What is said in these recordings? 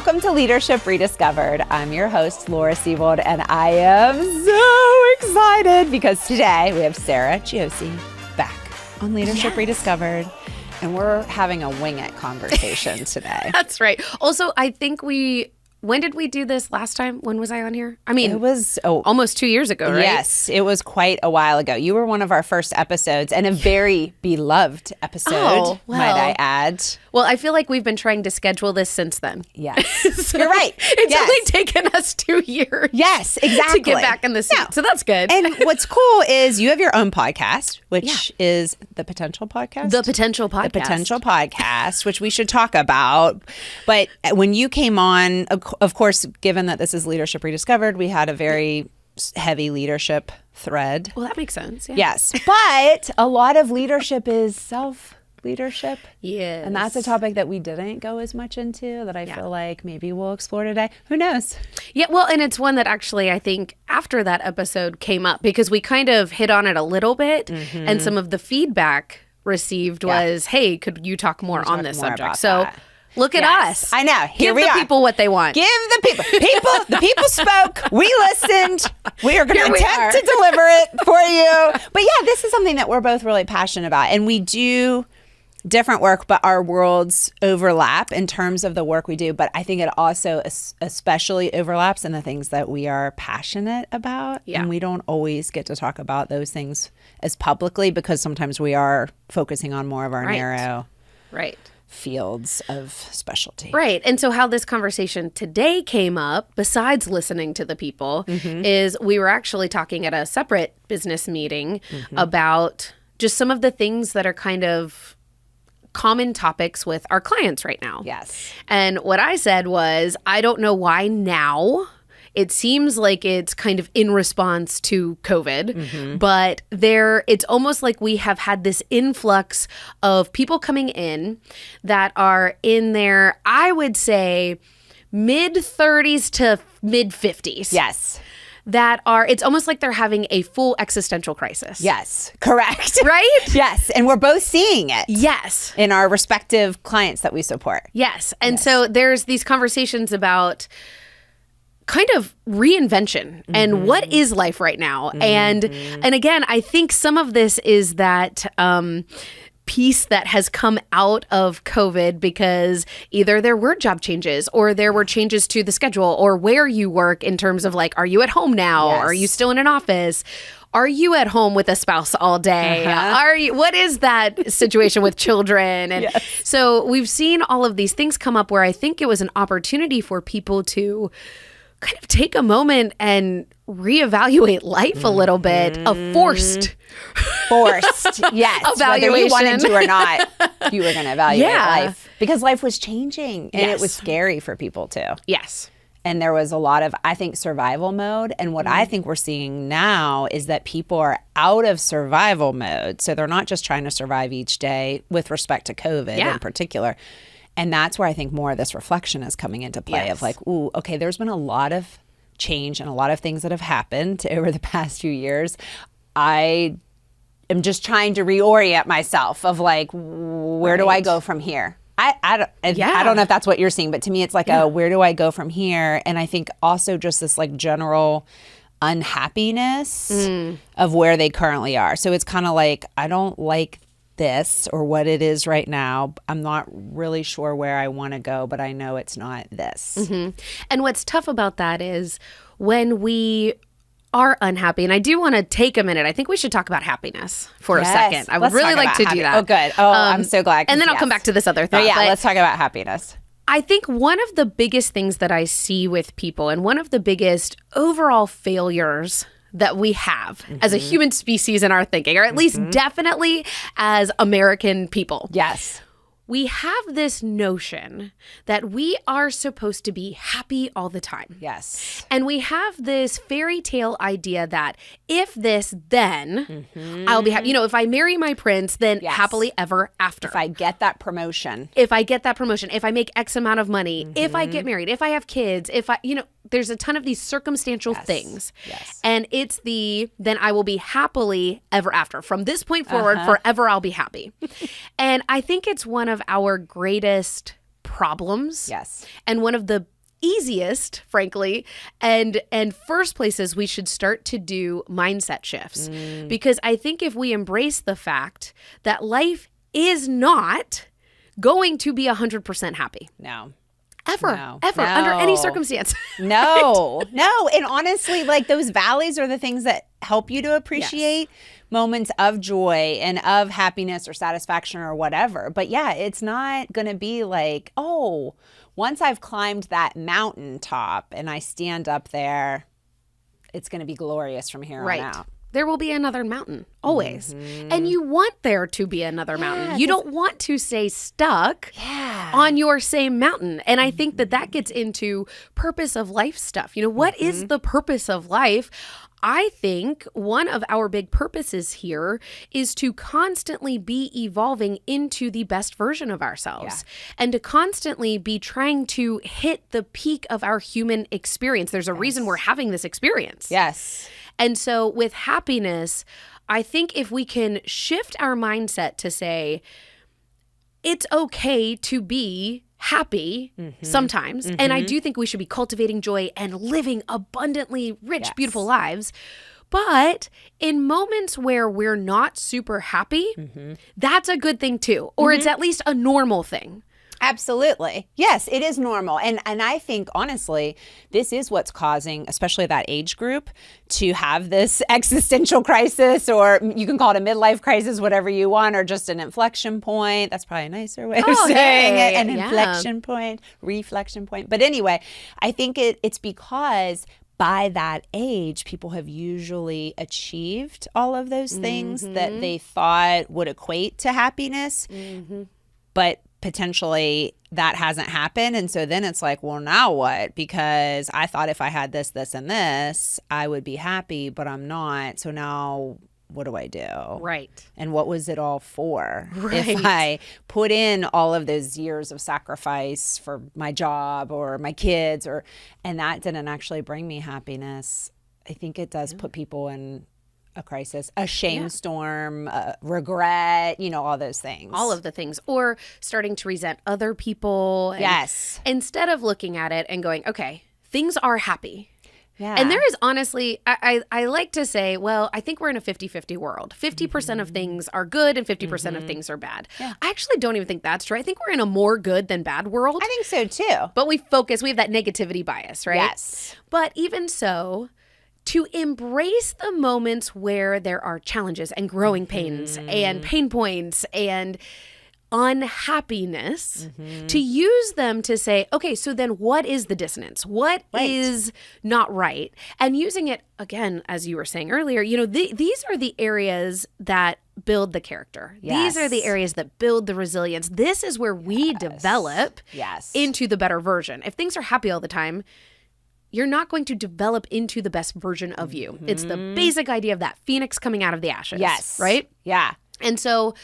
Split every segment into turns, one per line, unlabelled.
Welcome to Leadership Rediscovered. I'm your host, Laura Siebold, and I am so excited because today we have Sarah Giosi back on Leadership Rediscovered, and we're having a wing it conversation today.
That's right. Also, I think when did we do this last time? When was I on here? I mean,
it was
almost 2 years ago, right?
Yes, it was quite a while ago. You were one of our first episodes and a very beloved episode, might I add.
Well, I feel like we've been trying to schedule this since then.
Yes.
So
you're right.
It's only taken us 2 years.
Yes, exactly.
To get back in the seat. No. So that's good.
And what's cool is you have your own podcast, which is The Potential Podcast.
The Potential Podcast.
The Potential Podcast, which we should talk about. But when you came on, of course, given that this is Leadership Rediscovered, we had a very heavy leadership thread.
Well, that makes sense. Yeah.
Yes. But a lot of leadership is self-leadership.
Yes.
And that's a topic that we didn't go as much into that I feel like maybe we'll explore today. Who knows?
Yeah, well, and it's one that actually I think after that episode came up because we kind of hit on it a little bit and some of the feedback received was, hey, could you talk more on this subject? So look at us.
I know. Here we are.
Give the people what they want.
Give the people. The people spoke. We listened. We are going to attempt to deliver it for you. But yeah, this is something that we're both really passionate about. And we do different work, but our worlds overlap in terms of the work we do. But I think it also especially overlaps in the things that we are passionate about. Yeah. And we don't always get to talk about those things as publicly because sometimes we are focusing on more of our narrow fields of specialty.
Right. And so how this conversation today came up, besides listening to the people, is we were actually talking at a separate business meeting about just some of the things that are kind of common topics with our clients right now.
Yes.
And what I said was, I don't know why now. It seems like it's kind of in response to COVID, but it's almost like we have had this influx of people coming in that are in their, I would say, mid-30s to mid-50s.
Yes.
It's almost like they're having a full existential crisis.
Yes, correct.
Right?
Yes, and we're both seeing it.
Yes.
In our respective clients that we support.
Yes, and so there's these conversations about kind of reinvention and what is life right now. And again, I think some of this is that piece that has come out of COVID because either there were job changes or there were changes to the schedule or where you work in terms of like, are you at home now? Yes. Are you still in an office? Are you at home with a spouse all day? What is that situation with children? And so we've seen all of these things come up where I think it was an opportunity for people to kind of take a moment and reevaluate life a little bit. A forced,
yes.
evaluation.
Whether you wanted to or not, you were going to evaluate life. Because life was changing and it was scary for people too.
Yes.
And there was a lot of, I think, survival mode. And what I think we're seeing now is that people are out of survival mode. So they're not just trying to survive each day with respect to COVID in particular. And that's where I think more of this reflection is coming into play of like, ooh, okay, there's been a lot of change and a lot of things that have happened over the past few years. I am just trying to reorient myself of like, where do I go from here? I don't know if that's what you're seeing, but to me, it's like, where do I go from here? And I think also just this like general unhappiness of where they currently are. So it's kind of like, I don't like this or what it is right now. I'm not really sure where I want to go, but I know it's not this.
And what's tough about that is when we are unhappy, and I do want to take a minute. I think we should talk about happiness for a second. I would really like to do that.
Oh, good. Oh, I'm so glad.
And then I'll come back to this other thought.
But let's talk about happiness.
I think one of the biggest things that I see with people and one of the biggest overall failures that we have as a human species in our thinking, or at least definitely as American people.
Yes.
We have this notion that we are supposed to be happy all the time.
Yes.
And we have this fairy tale idea that if this, then I'll be happy. You know, if I marry my prince, then happily ever after.
If I get that promotion.
If I make X amount of money, if I get married, if I have kids, there's a ton of these circumstantial things.
Yes.
And it's then I will be happily ever after. From this point forward, forever I'll be happy. And I think it's one of our greatest problems.
Yes.
And one of the easiest, frankly, and first places we should start to do mindset shifts. Because I think if we embrace the fact that life is not going to be 100% happy.
No.
Ever,
No.
under any circumstance.
No. And honestly, like those valleys are the things that help you to appreciate moments of joy and of happiness or satisfaction or whatever. But yeah, it's not going to be like, oh, once I've climbed that mountaintop and I stand up there, it's going to be glorious from here on out.
There will be another mountain, always. And you want there to be another mountain. You don't want to stay stuck on your same mountain. And I think that gets into purpose of life stuff. You know, what is the purpose of life? I think one of our big purposes here is to constantly be evolving into the best version of ourselves and to constantly be trying to hit the peak of our human experience. There's a reason we're having this experience.
Yes.
And so with happiness, I think if we can shift our mindset to say, it's okay to be happy sometimes. And I do think we should be cultivating joy and living abundantly rich, beautiful lives. But in moments where we're not super happy, that's a good thing too. Or it's at least a normal thing.
Absolutely. Yes, it is normal. And I think, honestly, this is what's causing, especially that age group, to have this existential crisis, or you can call it a midlife crisis, whatever you want, or just an inflection point. That's probably a nicer way of saying it. An inflection point, reflection point. But anyway, I think it's because by that age, people have usually achieved all of those things that they thought would equate to happiness. But potentially that hasn't happened. And so then it's like, well, now what? Because I thought if I had this, this, and this, I would be happy, but I'm not. So now what do I do?
Right.
And what was it all for? If I put in all of those years of sacrifice for my job or my kids, and that didn't actually bring me happiness, I think it does put people in a crisis, a shame storm, regret, all those things.
All of the things. Or starting to resent other people.
Yes.
Instead of looking at it and going, okay, things are happy.
Yeah.
And there is honestly, I like to say, well, I think we're in a 50-50 world. 50% of things are good and 50% of things are bad. Yeah. I actually don't even think that's true. I think we're in a more good than bad world.
I think so too.
But we have that negativity bias, right?
Yes.
But even so, to embrace the moments where there are challenges and growing pains and pain points and unhappiness, to use them to say, okay, so then what is the dissonance? What is not right? And using it, again, as you were saying earlier, these are the areas that build the character.
Yes.
These are the areas that build the resilience. This is where we develop into the better version. If things are happy all the time, you're not going to develop into the best version of you. It's the basic idea of that phoenix coming out of the ashes.
Yes.
Right?
Yeah.
And so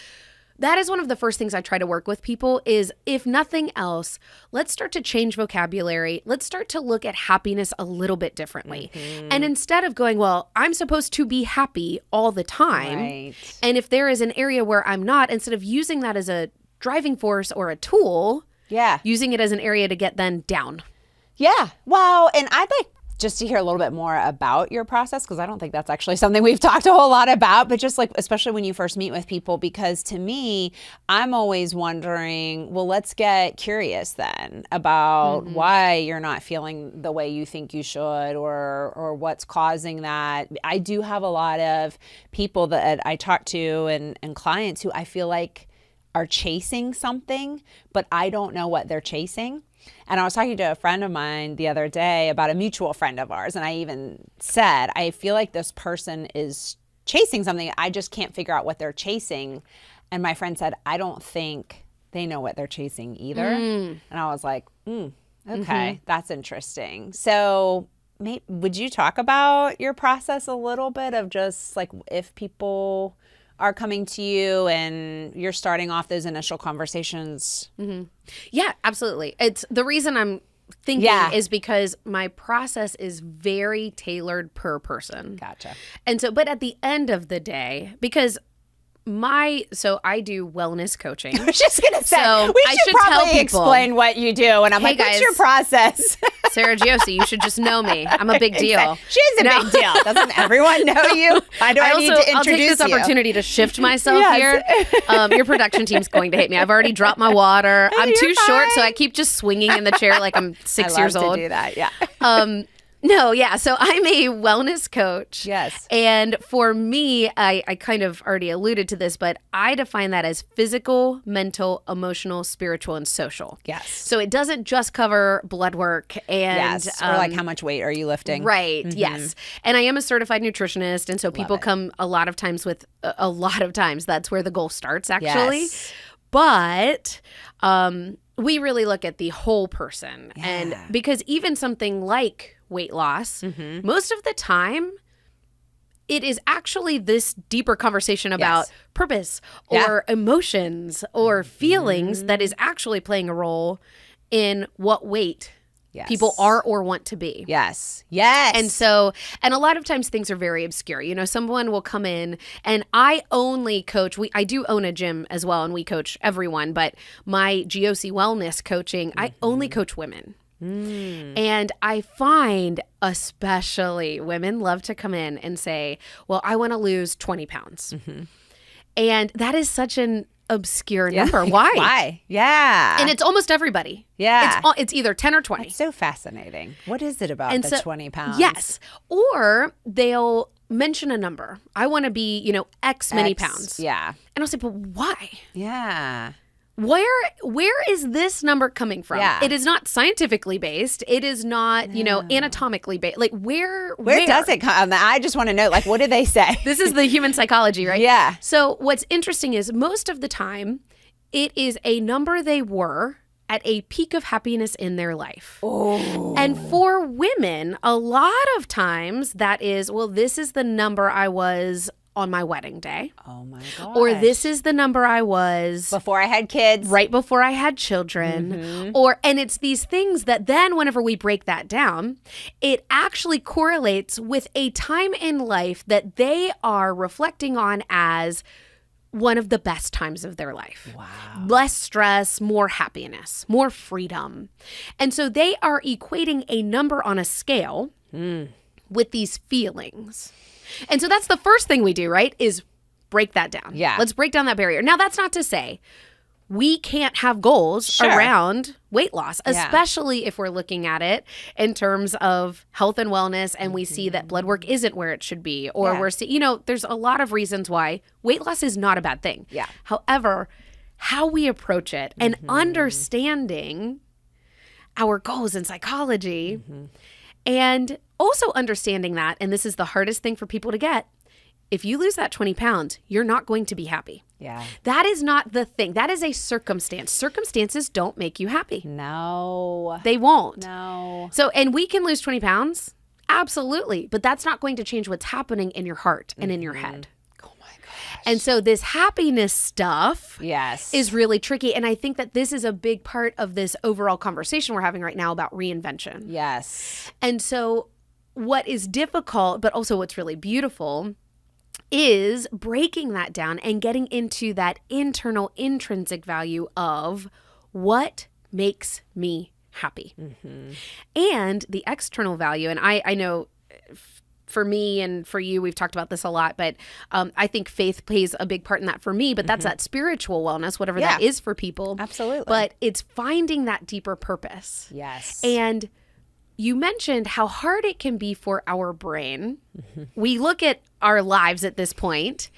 that is one of the first things I try to work with people is, if nothing else, let's start to change vocabulary. Let's start to look at happiness a little bit differently. And instead of going, well, I'm supposed to be happy all the time.
Right.
And if there is an area where I'm not, instead of using that as a driving force or a tool, using it as an area to get then down.
Yeah. Well, and I'd like just to hear a little bit more about your process, because I don't think that's actually something we've talked a whole lot about, but just like, especially when you first meet with people, because to me, I'm always wondering, well, let's get curious then about why you're not feeling the way you think you should, or what's causing that. I do have a lot of people that I talk to and clients who I feel like are chasing something, but I don't know what they're chasing. And I was talking to a friend of mine the other day about a mutual friend of ours. And I even said, I feel like this person is chasing something. I just can't figure out what they're chasing. And my friend said, I don't think they know what they're chasing either. And I was like, okay, that's interesting. So would you talk about your process a little bit of just like if people are coming to you and you're starting off those initial conversations?
Yeah, absolutely. It's the reason I'm thinking is because my process is very tailored per person.
Gotcha.
And so, but at the end of the day, because So I do wellness coaching.
I was just going to say,
So
we
I
should
should tell
probably
people,
explain what you do. And I'm
Hey,
like, what's
guys.
your process?
Sarah Giosi, you should just know me. I'm a big deal.
Exactly. She is a big deal. Doesn't everyone know you? Why do I need to introduce
I'll take this
you?
opportunity to shift myself
Yes.
here. Your production team's going to hate me. I've already dropped my water. I'm
You're
too short, so
fine.
I keep just swinging in the chair like I'm 6
I
years
love
old.
to do that, yeah.
No, yeah. So I'm a wellness coach.
Yes.
And for me, I kind of already alluded to this, but I define that as physical, mental, emotional, spiritual, and social.
Yes.
So it doesn't just cover blood work and
Yes. Or like how much weight are you lifting?
Right. Yes. And I am a certified nutritionist. And so people
it.
come a lot of times that's where the goal starts, actually.
Yes.
But we really look at the whole person.
Yeah.
And because even something like weight loss, most of the time, it is actually this deeper conversation about
Yes.
purpose
Yeah.
or emotions or feelings that is actually playing a role in what weight
Yes.
people are or want to be.
Yes. Yes.
And a lot of times things are very obscure. You know, someone will come in and I only coach. I do own a gym as well, and we coach everyone. But my Giosi Wellness coaching, I only coach women. And I find especially women love to come in and say, well, I want to lose 20 pounds. And that is such an obscure number. Why?
Why? Yeah.
And it's almost everybody.
Yeah.
It's either 10 or 20.
It's so fascinating. What is it about the 20 pounds?
Yes. Or they'll mention a number. I want to be, X many pounds.
Yeah.
And I'll say, but why?
Yeah.
Where is this number coming from?
Yeah.
It is not scientifically based. It is not, anatomically based. Like where
Does it come? I just want to know, like, what do they say?
This is the human psychology, right?
Yeah.
So what's interesting is most of the time it is a number they were at a peak of happiness in their life.
Oh.
And for women, a lot of times that is, well, this is the number I was on my wedding day.
Oh my God.
Or this is the number I was
before I had kids.
right before I had children. And it's these things that then whenever we break that down, it actually correlates with a time in life that they are reflecting on as one of the best times of their life.
Wow.
Less stress, more happiness, more freedom. And so they are equating a number on a scale with these feelings. And so that's the first thing we do, right? Is break that down.
Yeah.
Let's break down that barrier. Now, that's not to say we can't have goals around weight loss, especially if we're looking at it in terms of health and wellness and we see that blood work isn't where it should be, or we're seeing, there's a lot of reasons why weight loss is not a bad thing.
Yeah.
However, how we approach it and understanding our goals in psychology and also understanding that, and this is the hardest thing for people to get, if you lose that 20 pounds, you're not going to be happy.
Yeah.
That is not the thing. That is a circumstance. Circumstances don't make you happy.
No.
They won't.
No.
So, and we can lose 20 pounds. Absolutely. But that's not going to change what's happening in your heart and in your head.
Oh my gosh.
And so this happiness stuff
Yes.
is really tricky. And I think that this is a big part of this overall conversation we're having right now about reinvention.
Yes.
And so what is difficult, but also what's really beautiful, is breaking that down and getting into that internal intrinsic value of what makes me happy. And the external value. And I know for me and for you, we've talked about this a lot, but I think faith plays a big part in that for me, but that's that spiritual wellness, whatever that is for people.
Absolutely.
But it's finding that deeper purpose.
Yes.
And you mentioned how hard it can be for our brain. We look at our lives at this point,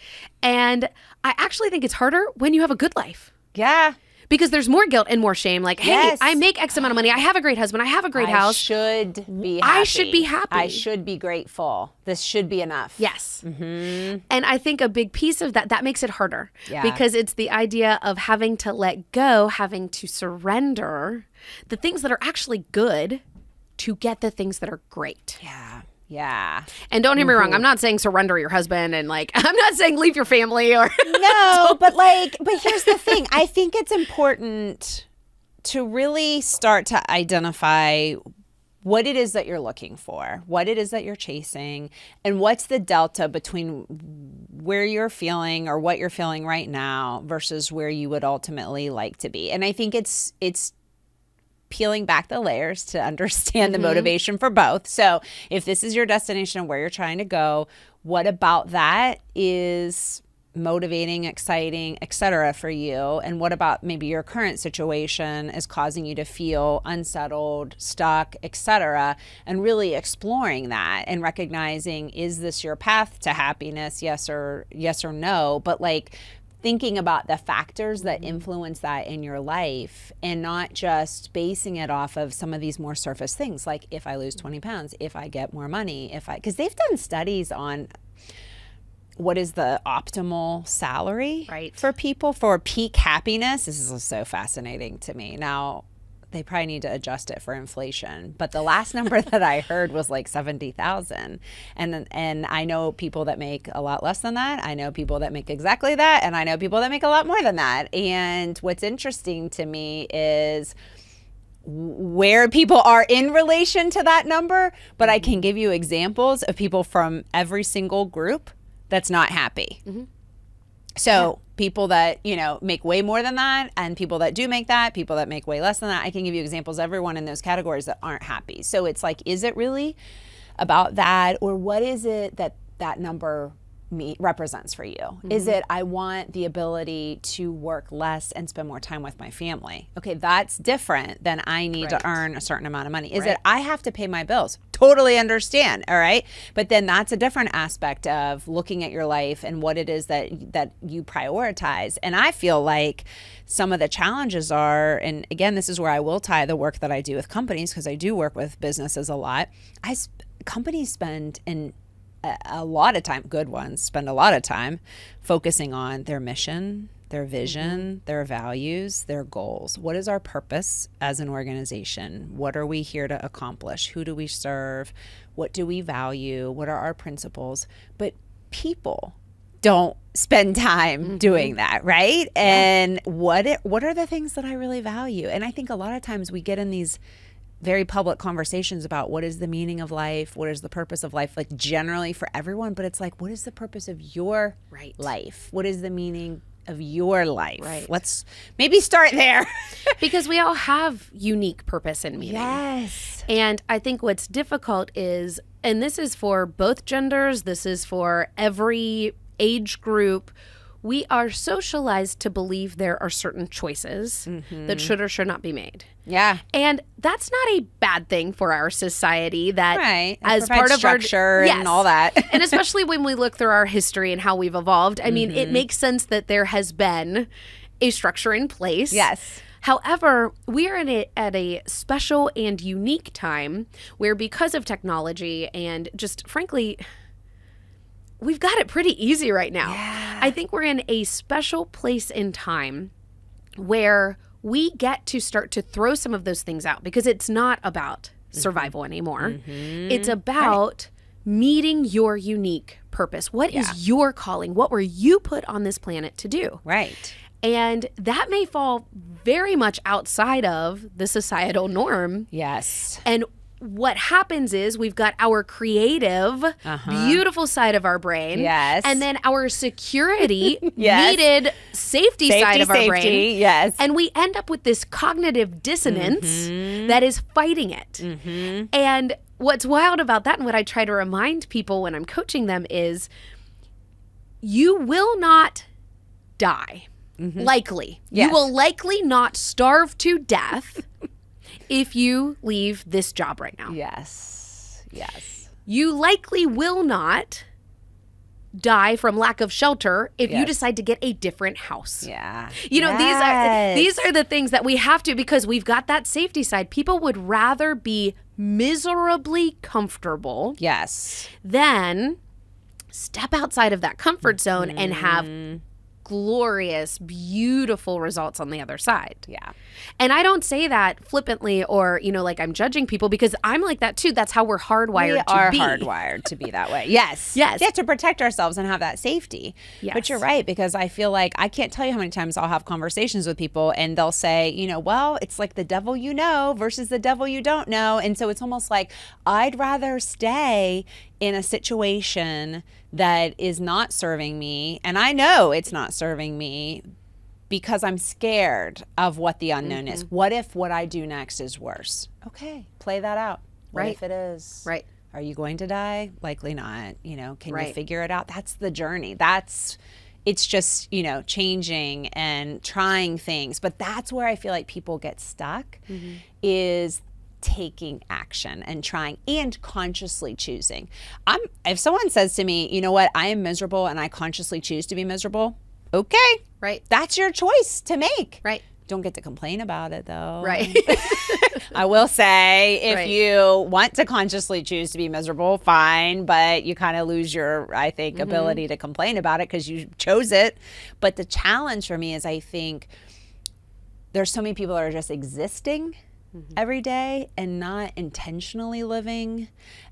and I actually think it's harder when you have a good life.
Yeah.
Because there's more guilt and more shame. Like, hey,
Yes.
I make X amount of money. I have a great husband. I have a great house.
Should be happy.
I should be happy.
I should be grateful. This should be enough.
Yes. And I think a big piece of that makes it harder.
Yeah.
Because it's the idea of having to let go, having to surrender the things that are actually good to get the things that are great.
Yeah. Yeah.
And don't hear me wrong, I'm not saying surrender your husband and I'm not saying leave your family or
No, but here's the thing. I think it's important to really start to identify what it is that you're looking for, what it is that you're chasing, and what's the delta between where you're feeling or what you're feeling right now versus where you would ultimately like to be. And I think it's peeling back the layers to understand the motivation for both. So if this is your destination and where you're trying to go, what about that is motivating, exciting, etc. for you? And what about maybe your current situation is causing you to feel unsettled, stuck, etc. And really exploring that and recognizing, is this your path to happiness? Yes or no. But like thinking about the factors that influence that in your life and not just basing it off of some of these more surface things, like if I lose 20 pounds, if I get more money, because they've done studies on what is the optimal salary for people for peak happiness. This is so fascinating to me. Now, they probably need to adjust it for inflation, but the last number that I heard was like 70,000. And I know people that make a lot less than that. I know people that make exactly that. And I know people that make a lot more than that. And what's interesting to me is where people are in relation to that number, but I can give you examples of people from every single group that's not happy. So people that, make way more than that, and people that do make that, people that make way less than that. I can give you examples of everyone in those categories that aren't happy. So it's like, is it really about that, or what is it that number represents for you? Is it, I want the ability to work less and spend more time with my family? Okay, that's different than I need to earn a certain amount of money. Is it, I have to pay my bills? Totally understand, all right? But then that's a different aspect of looking at your life and what it is that you prioritize. And I feel like some of the challenges are, and again, this is where I will tie the work that I do with companies, because I do work with businesses a lot. Companies spend a lot of time, good ones spend a lot of time focusing on their mission, their vision, their values, their goals. What is our purpose as an organization? What are we here to accomplish? Who do we serve? What do we value? What are our principles? But people don't spend time doing that, right? And what are the things that I really value? And I think a lot of times we get in these very public conversations about what is the meaning of life, what is the purpose of life, like generally for everyone, but it's like, what is the purpose of your life? What is the meaning of your life? Let's maybe start there.
Because we all have unique purpose and meaning.
Yes.
And I think what's difficult is, and this is for both genders, this is for every age group, we are socialized to believe there are certain choices that should or should not be made.
Yeah.
And that's not a bad thing for our society, that
as part of structure and all that.
And especially when we look through our history and how we've evolved. I mean, it makes sense that there has been a structure in place.
Yes.
However, we are at a special and unique time where, because of technology and just frankly, we've got it pretty easy right now.
Yeah.
I think we're in a special place in time where we get to start to throw some of those things out, because it's not about survival anymore. It's about meeting your unique purpose. What is your calling? What were you put on this planet to do?
Right.
And that may fall very much outside of the societal norm.
Yes.
And what happens is we've got our creative, beautiful side of our brain.
Yes.
And then our security needed safety side of our brain.
Yes.
And we end up with this cognitive dissonance that is fighting it. And what's wild about that, and what I try to remind people when I'm coaching them, is you will not die. Likely.
Yes.
You will likely not starve to death if you leave this job right now.
Yes. Yes.
You likely will not die from lack of shelter if you decide to get a different house.
Yeah.
You know, these are the things that we have to, because we've got that safety side. People would rather be miserably comfortable than step outside of that comfort zone and have glorious, beautiful results on the other side.
Yeah.
And I don't say that flippantly or, like I'm judging people, because I'm like that too. That's how we're hardwired to be.
We are hardwired to be that way. Yes.
Yes.
Yeah, to protect ourselves and have that safety.
Yes.
But you're right, because I feel like I can't tell you how many times I'll have conversations with people and they'll say, well, it's like the devil you know versus the devil you don't know. And so it's almost like I'd rather stay in a situation that is not serving me. And I know it's not serving me because I'm scared of what the unknown is. What if what I do next is worse? Okay, play that out. What if it is?
Right.
Are you going to die? Likely not. Can you figure it out? That's the journey. It's just, changing and trying things. But that's where I feel like people get stuck is taking action and trying and consciously choosing. If someone says to me, you know what, I am miserable and I consciously choose to be miserable, okay.
Right.
That's your choice to make.
Right.
Don't get to complain about it though.
Right.
I will say if you want to consciously choose to be miserable, fine, but you kind of lose your, I think, ability to complain about it because you chose it. But the challenge for me is I think there's so many people that are just existing every day and not intentionally living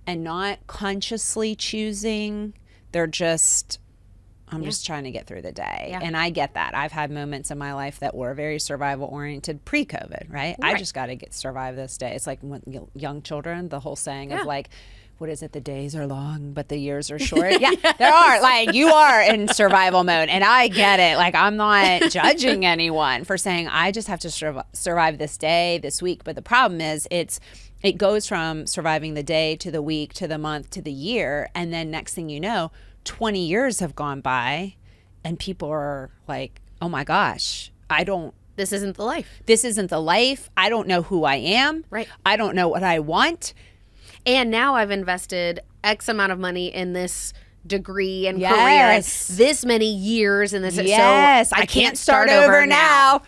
and not consciously choosing. They're just... I'm just trying to get through the day. Yeah. And I get that. I've had moments in my life that were very survival oriented pre-COVID, right? I just got to survive this day. It's like when young children, the whole saying of like, what is it? The days are long, but the years are short. Yeah, there are. Like, you are in survival mode. And I get it. Like, I'm not judging anyone for saying, I just have to survive this day, this week. But the problem is it goes from surviving the day to the week to the month to the year. And then next thing you know, 20 years have gone by and people are like, oh my gosh,
this isn't the life.
This isn't the life. I don't know who I am.
Right.
I don't know what I want.
And now I've invested X amount of money in this degree and career and this many years in this.
Yes.
So
I can't start over now.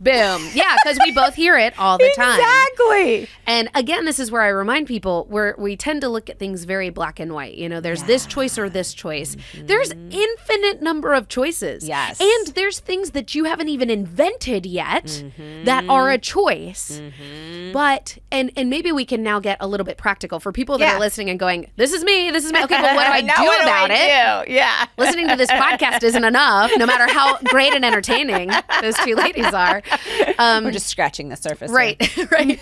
Boom. Yeah, because we both hear it all the time.
Exactly.
And again, this is where I remind people we tend to look at things very black and white. There's this choice or this choice. There's infinite number of choices.
Yes.
And there's things that you haven't even invented yet that are a choice. But, and maybe we can now get a little bit practical for people that are listening and going, this is me. Okay, but what do I do about it?
Yeah.
Listening to this podcast isn't enough, no matter how great and entertaining those two ladies are.
We're just scratching the surface.
Right, right.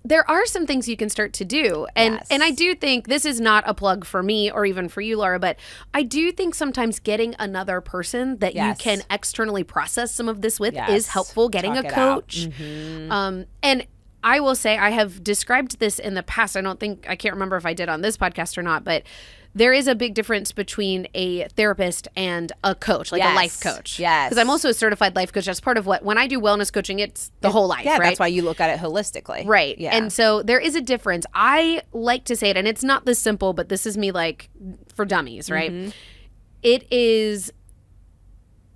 There are some things you can start to do. And I do think this is not a plug for me or even for you, Laura, but I do think sometimes getting another person that you can externally process some of this with is helpful. Getting a coach. And I will say I have described this in the past. I can't remember if I did on this podcast or not, but there is a big difference between a therapist and a coach, like a life coach.
Yes.
Because I'm also a certified life coach. That's part of when I do wellness coaching, it's the whole life, right?
That's why you look at it holistically.
Right.
Yeah.
And so there is a difference. I like to say it, and it's not this simple, but this is me like for dummies, right? It is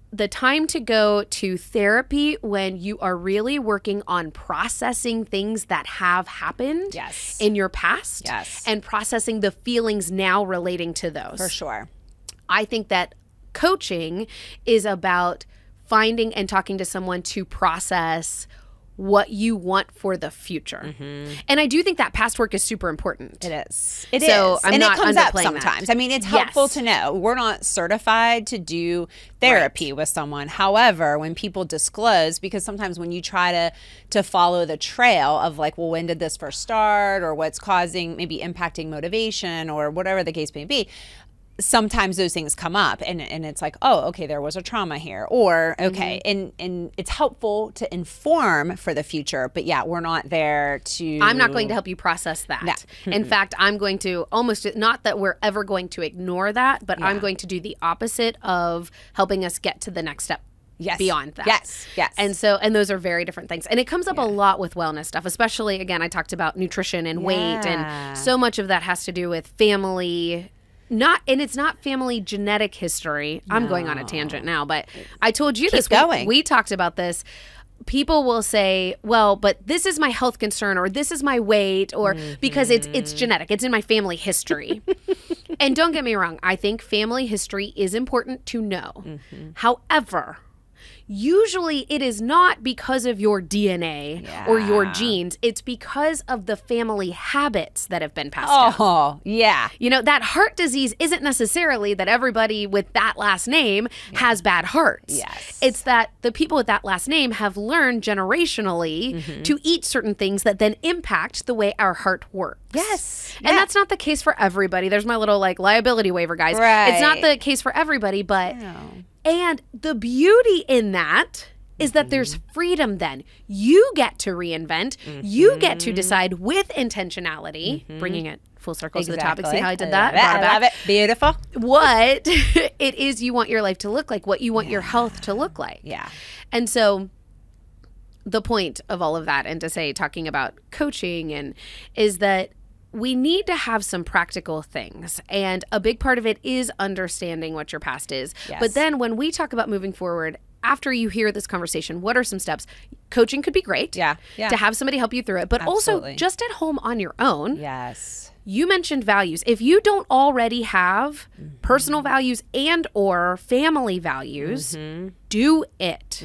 the time to go to therapy when you are really working on processing things that have happened in your past and processing the feelings now relating to those.
For sure.
I think that coaching is about finding and talking to someone to process what you want for the future. And I do think that past work is super important.
It is. It
so
is.
I'm
and
not
it comes up
underplaying
sometimes.
that.
I mean, it's helpful to know. We're not certified to do therapy with someone. However, when people disclose, because sometimes when you try to follow the trail of like, well, when did this first start or what's causing, maybe impacting motivation or whatever the case may be, sometimes those things come up and it's like, oh, okay, there was a trauma here, or okay. And it's helpful to inform for the future, but we're not there to...
I'm not going to help you process that. No. In fact, I'm going to not that we're ever going to ignore that, but I'm going to do the opposite of helping us get to the next step. Beyond that.
Yes.
And those are very different things. And it comes up a lot with wellness stuff, especially, again, I talked about nutrition and weight, and so much of that has to do with family. And it's not family genetic history. No. I'm going on a tangent now, but I told you this. We talked about this. People will say, well, but this is my health concern, or this is my weight, or because it's genetic. It's in my family history. And don't get me wrong. I think family history is important to know. However, usually it is not because of your DNA or your genes. It's because of the family habits that have been passed down.
Oh, yeah.
You know, that heart disease isn't necessarily that everybody with that last name has bad hearts.
Yes.
It's that the people with that last name have learned generationally to eat certain things that then impact the way our heart works.
Yes.
And that's not the case for everybody. There's my little like liability waiver, guys.
Right.
It's not the case for everybody, but and the beauty in that is that there's freedom then. You get to reinvent. You get to decide with intentionality, bringing it full circle to the topic. See how I did that?
I love it. Beautiful.
What it is you want your life to look like, what you want your health to look like.
Yeah.
And so the point of all of that, and to say, talking about coaching, and is that we need to have some practical things. And a big part of it is understanding what your past is.
Yes.
But then when we talk about moving forward, after you hear this conversation, what are some steps? Coaching could be great.
Yeah.
To have somebody help you through it. But
Absolutely.
also just at home on your own.
Yes.
You mentioned values. If you don't already have personal values and or family values, do it.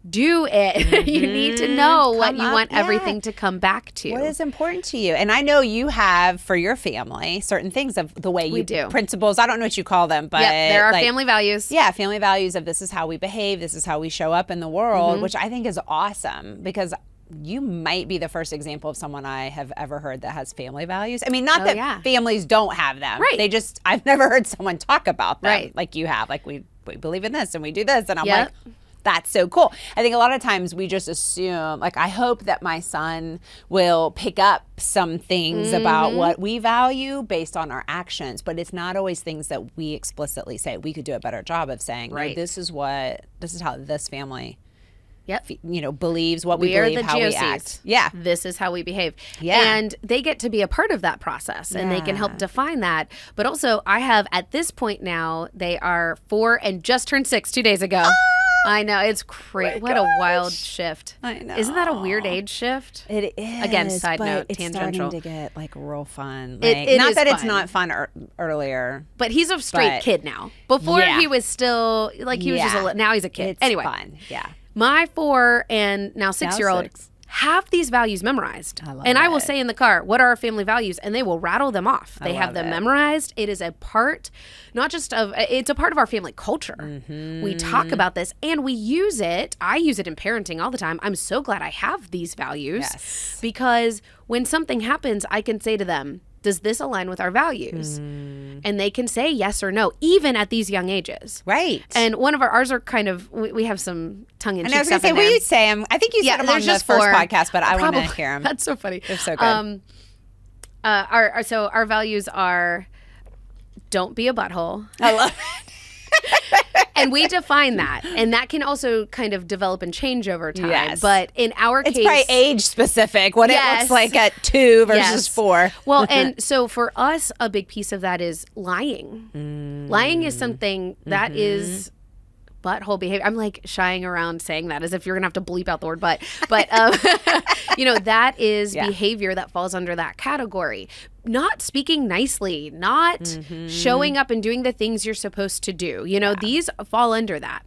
Do it. You need to know what you want everything to come back to.
What is important to you? And I know you have for your family certain things of the way you
do.
Principles. I don't know what you call them, but
there are family values.
Yeah, family values of this is how we behave, this is how we show up in the world, which I think is awesome because you might be the first example of someone I have ever heard that has family values. I mean, not that families don't have them.
Right.
They just, I've never heard someone talk about them
Right.
like you have. Like we believe in this and we do this. And I'm like, that's so cool. I think a lot of times we just assume, like, I hope that my son will pick up some things about what we value based on our actions, but it's not always things that we explicitly say. We could do a better job of saying, no, this is how this family believes, what we believe,
are the
how
Giosis.
We act. Yeah.
This is how we behave.
Yeah.
And they get to be a part of that process and they can help define that. But also I have at this point now, they are 4 and just turned 6 2 days ago. I know. It's crazy. What a wild shift.
I know.
Isn't that a weird age shift?
It is.
Again, side note,
it's
tangential.
Starting to get like real fun.
It
not
is
that it's
fun.
not fun earlier.
But he's a straight kid now. Before he was still, like he was just now he's a kid.
It's
anyway.
fun. Yeah.
My 4 and now 6-year-old have these values memorized. I will say in the car, what are our family values? And they will rattle them off. They have them memorized. It is a part, it's a part of our family culture. We talk about this and we use it. I use it in parenting all the time. I'm so glad I have these values because when something happens, I can say to them, does this align with our values? And they can say yes or no, even at these young ages.
Right.
And one of ours are kind of, we have some tongue-in-cheek stuff.
And I was going to say, will you say them? I think you said them on the first podcast, but I want to hear them.
That's so funny.
They're so good.
Our values are, don't be a butthole.
I love it.
And we define that. And that can also kind of develop and change over time.
Yes.
But in our case...
It's probably age specific, what it looks like at 2 versus 4.
Well, and so for us, a big piece of that is lying. Lying is something that is butthole behavior. I'm like shying around saying that as if you're going to have to bleep out the word but. But, that is behavior that falls under that category. Not speaking nicely, not showing up and doing the things you're supposed to do. These fall under that.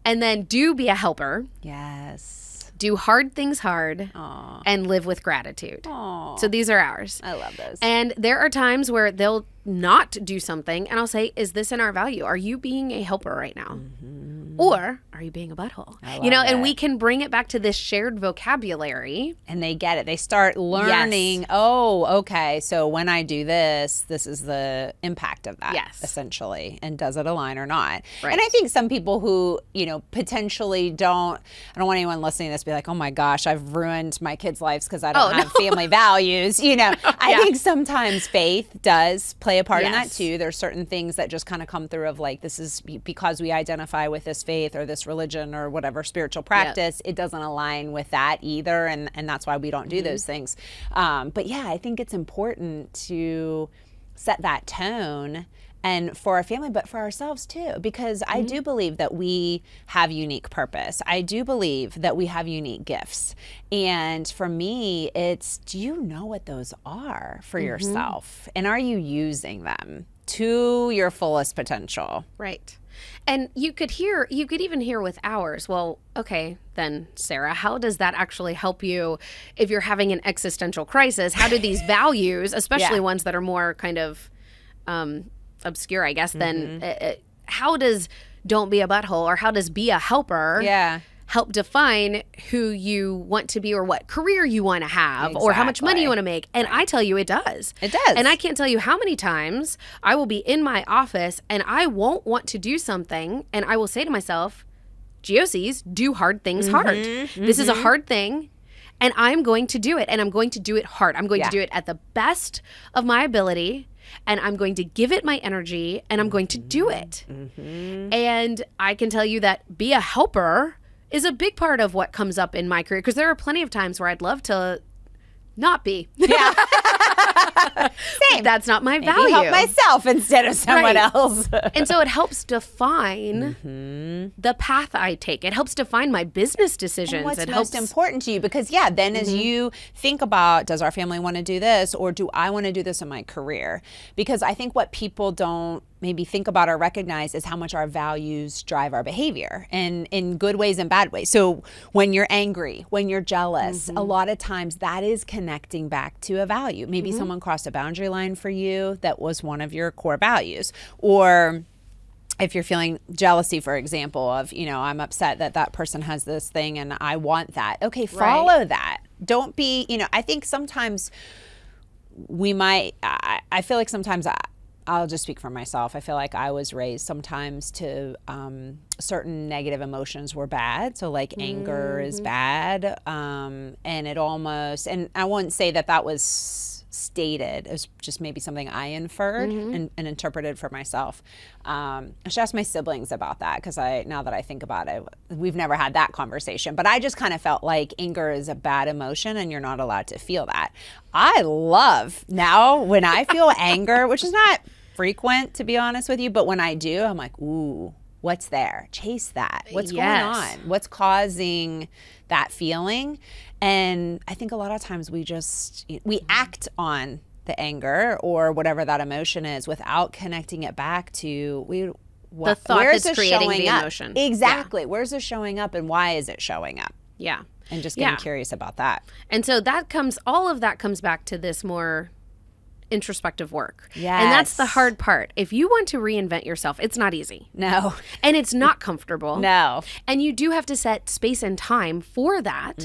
And then do be a helper.
Yes.
Do hard things hard.
Aww.
And live with gratitude.
Aww.
So these are ours.
I love those.
And there are times where they'll not do something and I'll say, is this in our value? Are you being a helper right now? Or are you being a butthole? And we can bring it back to this shared vocabulary.
And they get it. They start learning, oh, okay, so when I do this, this is the impact of that, essentially. And does it align or not? Right. And I think some people who, potentially I don't want anyone listening to this be like, oh my gosh, I've ruined my kids' lives because I don't have family values. I think sometimes faith does play a part in that too. There's certain things that just kind of come through of like, this is because we identify with this faith or this religion or whatever spiritual practice, it doesn't align with that either, and that's why we don't do those things. But yeah, I think it's important to set that tone, and for our family, but for ourselves too, because I do believe that we have unique purpose. I do believe that we have unique gifts. And for me, it's, do you know what those are for yourself? And are you using them? to your fullest potential.
Right. And you could even hear with ours, well, okay, then Sarah, how does that actually help you if you're having an existential crisis? How do these values, especially ones that are more kind of obscure, I guess, then how does don't be a butthole or how does be a helper help define who you want to be or what career you want to have or how much money you want to make? And I tell you, it does.
It does.
And I can't tell you how many times I will be in my office and I won't want to do something and I will say to myself, Giosi's do hard things hard. This is a hard thing and I'm going to do it and I'm going to do it hard. I'm going to do it at the best of my ability and I'm going to give it my energy and I'm going to do it. And I can tell you that be a helper is a big part of what comes up in my career because there are plenty of times where I'd love to not be.
Yeah. Same.
That's not my
Maybe
value.
help myself instead of someone else.
And so it helps define the path I take. It helps define my business decisions.
And what's
it
most important to you? Because then as you think about, does our family want to do this or do I want to do this in my career? Because I think what people don't maybe think about or recognize is how much our values drive our behavior and in good ways and bad ways. So when you're angry, when you're jealous, a lot of times that is connecting back to a value. Maybe someone crossed a boundary line for you that was one of your core values. Or if you're feeling jealousy, for example, of, I'm upset that that person has this thing and I want that. Okay, follow that. Don't be, I think sometimes we might, I feel like sometimes I'll just speak for myself. I feel like I was raised sometimes to certain negative emotions were bad. So like anger is bad. And it almost, and I wouldn't say that that was stated. It was just maybe something I inferred and interpreted for myself. I should ask my siblings about that because now that I think about it, we've never had that conversation. But I just kind of felt like anger is a bad emotion and you're not allowed to feel that. I love now when I feel anger, which is not frequent to be honest with you, but when I do, I'm like, ooh, what's there? Chase that. What's going on? What's causing that feeling? And I think a lot of times we act on the anger or whatever that emotion is without connecting it back to
the thought that's creating the emotion.
Exactly. Where's it showing up and why is it showing up?
Yeah.
And just getting curious about that.
And so all of that comes back to this more introspective work.
Yes.
And that's the hard part. If you want to reinvent yourself, it's not easy.
No.
And it's not comfortable.
No.
And you do have to set space and time for that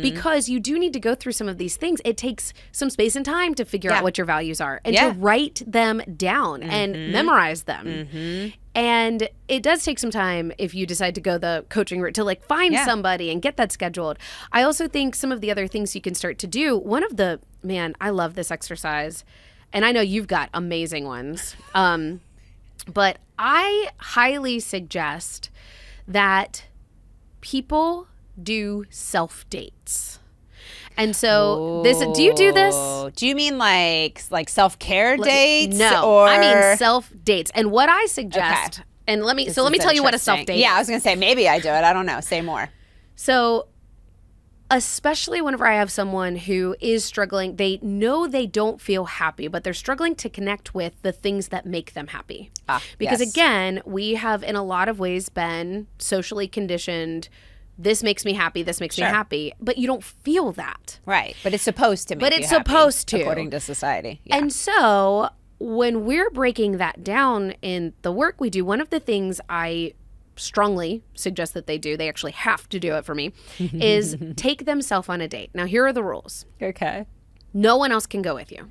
because you do need to go through some of these things. It takes some space and time to figure out what your values are and to write them down and memorize them. And it does take some time if you decide to go the coaching route to find somebody and get that scheduled. I also think some of the other things you can start to do, I love this exercise and I know you've got amazing ones. But I highly suggest that people do self-dates. And so do you do this?
Do you mean like self-care dates?
No,
or?
I mean self-dates. And what I suggest, and let me tell you what a self-date is.
Yeah, I was going to say, maybe I do it. I don't know. Say more.
So especially whenever I have someone who is struggling, they know they don't feel happy, but they're struggling to connect with the things that make them happy. Because again, we have in a lot of ways been socially conditioned. This makes me happy. This makes me happy. But you don't feel that.
Right. But it's supposed to make you happy. According to society. Yeah.
And so when we're breaking that down in the work we do, one of the things I strongly suggest that they do, they actually have to do it for me, is take themselves on a date. Now, here are the rules.
Okay.
No one else can go with you.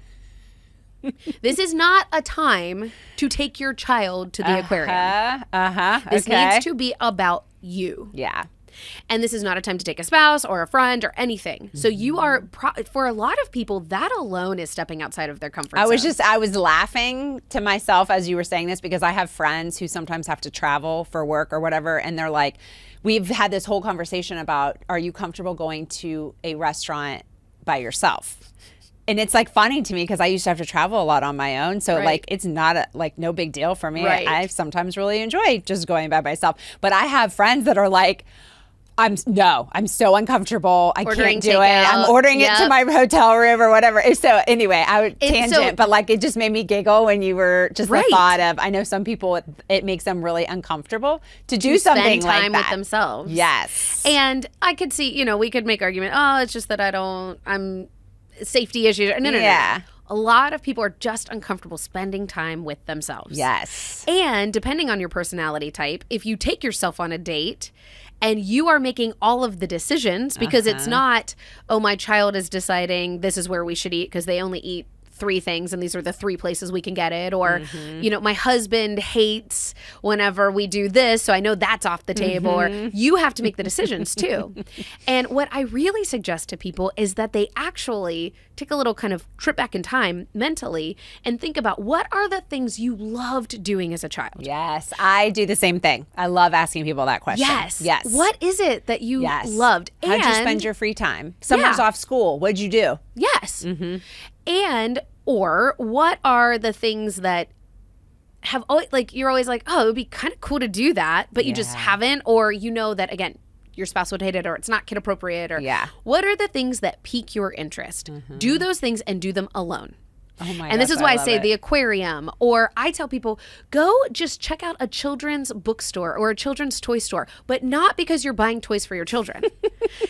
This is not a time to take your child to the aquarium. This needs to be about you.
Yeah.
And this is not a time to take a spouse or a friend or anything. So you are, for a lot of people, that alone is stepping outside of their comfort zone.
I was laughing to myself as you were saying this because I have friends who sometimes have to travel for work or whatever. And they're like, we've had this whole conversation about, are you comfortable going to a restaurant by yourself? And it's funny to me because I used to have to travel a lot on my own. So it's not no big deal for me.
Right.
I sometimes really enjoy just going by myself. But I have friends that are like, I'm so uncomfortable. I can't do it.
takeout.
I'm ordering it to my hotel room or whatever. So anyway, I would tangent, but like it just made me giggle when you were just the thought of, I know some people, it makes them really uncomfortable to do something
spend
like
time
that
with themselves.
Yes.
And I could see, we could make argument, it's just that I'm safety issues. No. A lot of people are just uncomfortable spending time with themselves.
Yes.
And depending on your personality type, if you take yourself on a date and you are making all of the decisions, because it's not, my child is deciding this is where we should eat because they only eat 3 things and these are the 3 places we can get it, or my husband hates whenever we do this, so I know that's off the table, or you have to make the decisions too. And what I really suggest to people is that they actually take a little kind of trip back in time mentally and think about, what are the things you loved doing as a child?
Yes, I do the same thing. I love asking people that question.
Yes. What is it that you loved?
How'd you spend your free time? Summer's off school. What'd you do?
Yes. And or what are the things that have always, like, you're always like, it would be kind of cool to do that, but you just haven't, or that, again, your spouse would hate it, or it's not kid appropriate, or what are the things that pique your interest? Do those things and do them alone.
Oh my
and this
gosh,
is why I say
it.
the aquarium, or I tell people, go just check out a children's bookstore or a children's toy store, but not because you're buying toys for your children,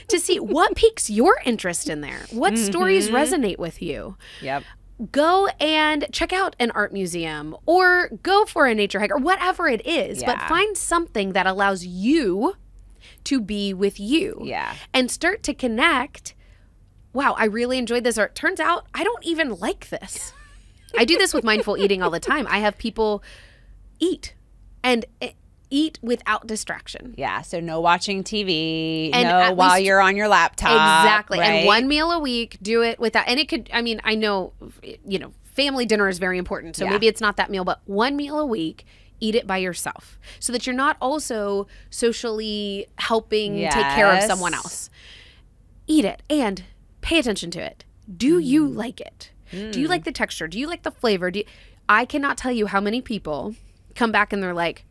to see what piques your interest in there. What stories resonate with you?
Yep.
Go and check out an art museum, or go for a nature hike, or whatever it is, but find something that allows you to be with you.
Yeah.
And start to connect. Wow, I really enjoyed this, or it turns out I don't even like this. I do this with mindful eating all the time. I have people eat without distraction.
Yeah, so no watching TV,
And
while you're on your laptop.
Exactly.
Right?
And one meal a week, do it without, and it could, I know, family dinner is very important. So maybe it's not that meal, but one meal a week, eat it by yourself, so that you're not also socially helping take care of someone else. Eat it and pay attention to it. Do you like it? Do you like the texture? Do you like the flavor? I cannot tell you how many people come back and they're like,